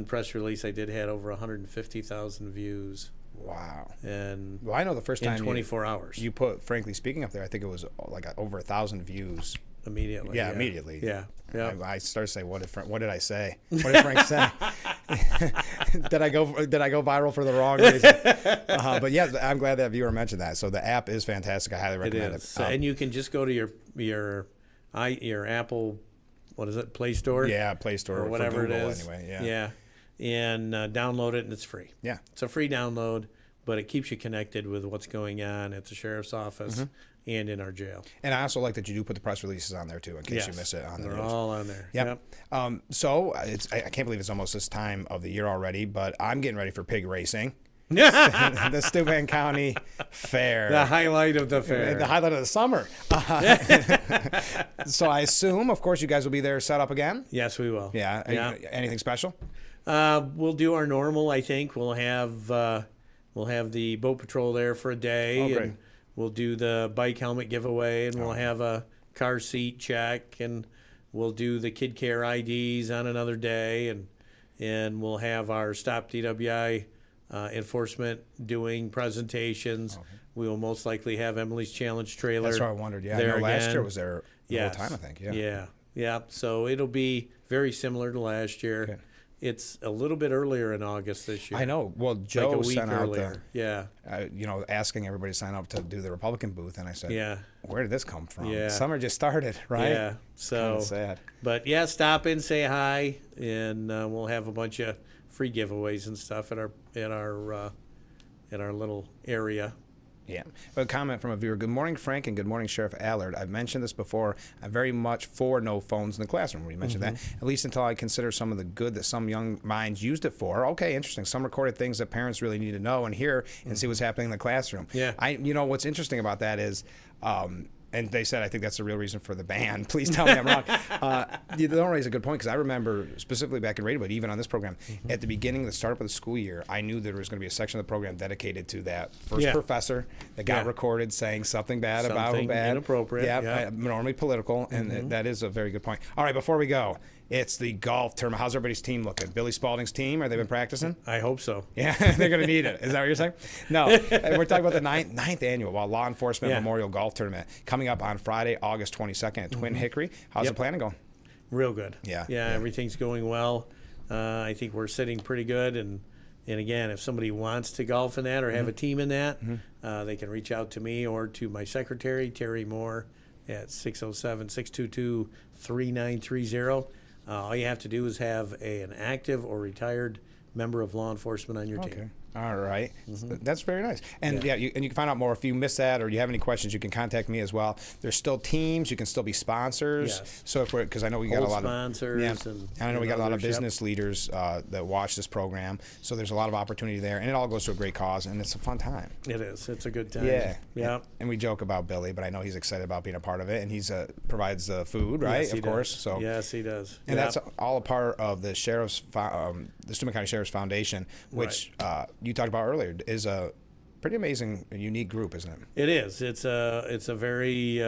press release I did had over 150,000 views. Wow. And well, I know the first time in 24 hours. You put Frankly Speaking up there, I think it was like over 1,000 views. Immediately. Yeah, immediately. Yeah. Yeah. I started to say, what did I say? What did Frank say? Did I go viral for the wrong reason? But yeah, I'm glad that viewer mentioned that. So the app is fantastic. I highly recommend it. And you can just go to your Apple, what is it, Play Store? Yeah, Play Store or whatever Google, it is. Anyway, yeah. And download it, and it's free. Yeah. It's a free download, but it keeps you connected with what's going on at the sheriff's office and in our jail. And I also like that you do put the press releases on there too, in case you miss it on the news. They're all on there. Yep. So I can't believe it's almost this time of the year already, but I'm getting ready for pig racing. The Steuben County Fair. The highlight of the fair. The highlight of the summer. So I assume, of course, you guys will be there set up again? Yes, we will. Yeah. Anything special? We'll do our normal, I think. We'll have the boat patrol there for a day. Okay. And we'll do the bike helmet giveaway, and we'll have a car seat check, and we'll do the kid care IDs on another day, and we'll have our Stop DWI enforcement doing presentations. Okay. We will most likely have Emily's Challenge trailer. That's what I wondered. Yeah, I know last year was there the whole time, I think. Yeah. So it'll be very similar to last year. Okay. It's a little bit earlier in August this year. I know. Well, Joe like a week sent out earlier. asking everybody to sign up to do the Republican booth, and I said, where did this come from? Yeah. Summer just started, right? Yeah. So kind of sad. But yeah, stop in, say hi, and we'll have a bunch of free giveaways and stuff at our little area. Yeah. A comment from a viewer. Good morning, Frank, and good morning, Sheriff Allard. I've mentioned this before. I'm very much for no phones in the classroom. We mentioned that. At least until I consider some of the good that some young minds used it for. Okay, interesting. Some recorded things that parents really need to know and hear and see what's happening in the classroom. Yeah. What's interesting about that is, and they said, I think that's the real reason for the ban. Please tell me I'm wrong. You don't raise a good point, because I remember specifically back in radio, but even on this program, at the beginning, the start of the school year, I knew there was going to be a section of the program dedicated to that first professor that got recorded saying something bad about inappropriate. Yeah, normally political, and that is a very good point. All right, before we go, it's the golf tournament. How's everybody's team looking? Billy Spalding's team, have they been practicing? I hope so. Yeah, they're going to need it. Is that what you're saying? No, we're talking about the ninth annual Law Enforcement Memorial Golf Tournament coming up on Friday, August 22nd at Twin Hickory. How's the planning going? Real good. Yeah. Everything's going well. I think we're sitting pretty good. And again, if somebody wants to golf in that or have a team in that, they can reach out to me or to my secretary, Terry Moore, at 607-622-3930. All you have to do is have an active or retired member of law enforcement on your team. All right. That's very nice. And you can find out more if you missed that or you have any questions. You can contact me as well. There's still teams. You can still be sponsors. Yes. So because I know we got a lot sponsors of sponsors. And I know we got a lot of business leaders that watch this program. So there's a lot of opportunity there, and it all goes to a great cause, and it's a fun time. It is. It's a good time. Yeah. And we joke about Billy, but I know he's excited about being a part of it, and he's provides the food, right? Yes, of course. Does. So yes, he does. And that's all a part of the the Steuben County Sheriff's Foundation, which you talked about earlier, is a pretty amazing, unique group, isn't it? It is. It's a very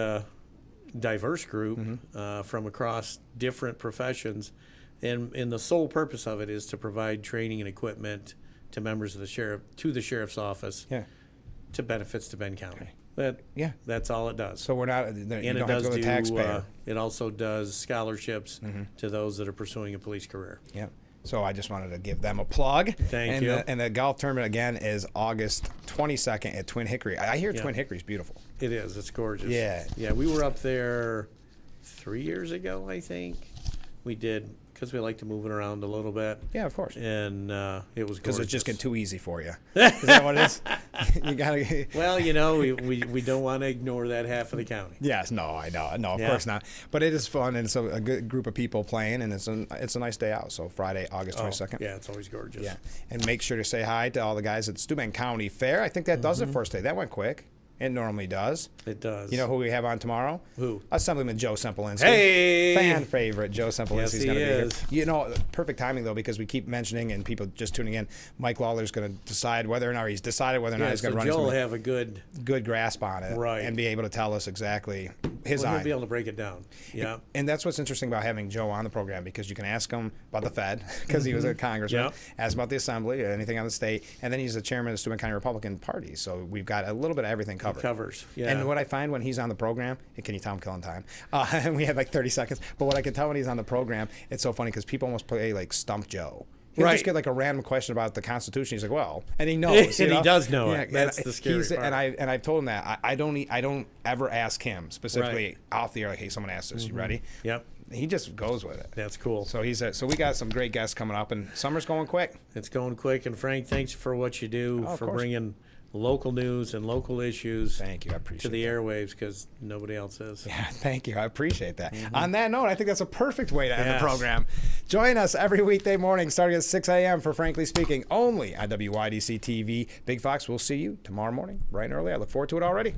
diverse group from across different professions, and the sole purpose of it is to provide training and equipment to members of the sheriff's office to benefits to Ben County. That's all it does. So we're not, and you don't have to go to the taxpayer. It also does scholarships to those that are pursuing a police career. Yeah. So I just wanted to give them a plug. Thank you. And the golf tournament, again, is August 22nd at Twin Hickory. I hear Twin Hickory's beautiful. It is. It's gorgeous. Yeah. Yeah, we were up there 3 years ago, I think. We did, because we like to move it around a little bit. Yeah, of course. And it was gorgeous. Because it's just getting too easy for you. Is that what it is? You gotta. Well, we don't want to ignore that half of the county. Yes, no, I know, no, of course not. But it is fun, and it's a good group of people playing, and it's a nice day out. So Friday, August 22nd. Yeah, it's always gorgeous. Yeah, and make sure to say hi to all the guys at Steuben County Fair. I think that does it for us today. That went quick. It normally does. It does. You know who we have on tomorrow? Who? Assemblyman Joe Sempolinski. Hey! Fan favorite Joe Sempolinski's Yes, going to he be here. is. You know, perfect timing, though, because we keep mentioning and people just tuning in, Mike Lawler's going to decide whether or not he's decided whether or not Yeah, he's going so to run. Joe will He's gonna have a good grasp on it. Right. And be able to tell us exactly his Well, eye. he'll be able to break it down. Yeah. And that's what's interesting about having Joe on the program, because you can ask him about the Fed, because he was a congressman, Yep. ask about the assembly, anything on the state, and then he's the chairman of the Steuben County Republican Party. So we've got a little bit of everything covered. Covers. Yeah. And what I find when he's on the program, and can you tell I'm killing time? And we have like 30 seconds. But what I can tell when he's on the program, it's so funny because people almost play like Stump Joe. He'll Right. just get like a random question about the Constitution. He's like, well, and he knows. And you he know? does know it. and That's the scary part. And I've told him that I don't ever ask him specifically off the air like, hey, someone asked this. You ready? Yep. He just goes with it. That's cool. So so we got some great guests coming up, and summer's going quick. It's going quick. And Frank, thanks for what you do, of for course. bringing local news and local issues Thank you. I to appreciate the it. airwaves, because nobody else is. Yeah, thank you. I appreciate that. On that note, I think that's a perfect way to end Yes. the program. Join us every weekday morning starting at 6 a.m. for Frankly Speaking, only on WYDC TV. Big Fox, we'll see you tomorrow morning, bright and early. I look forward to it already.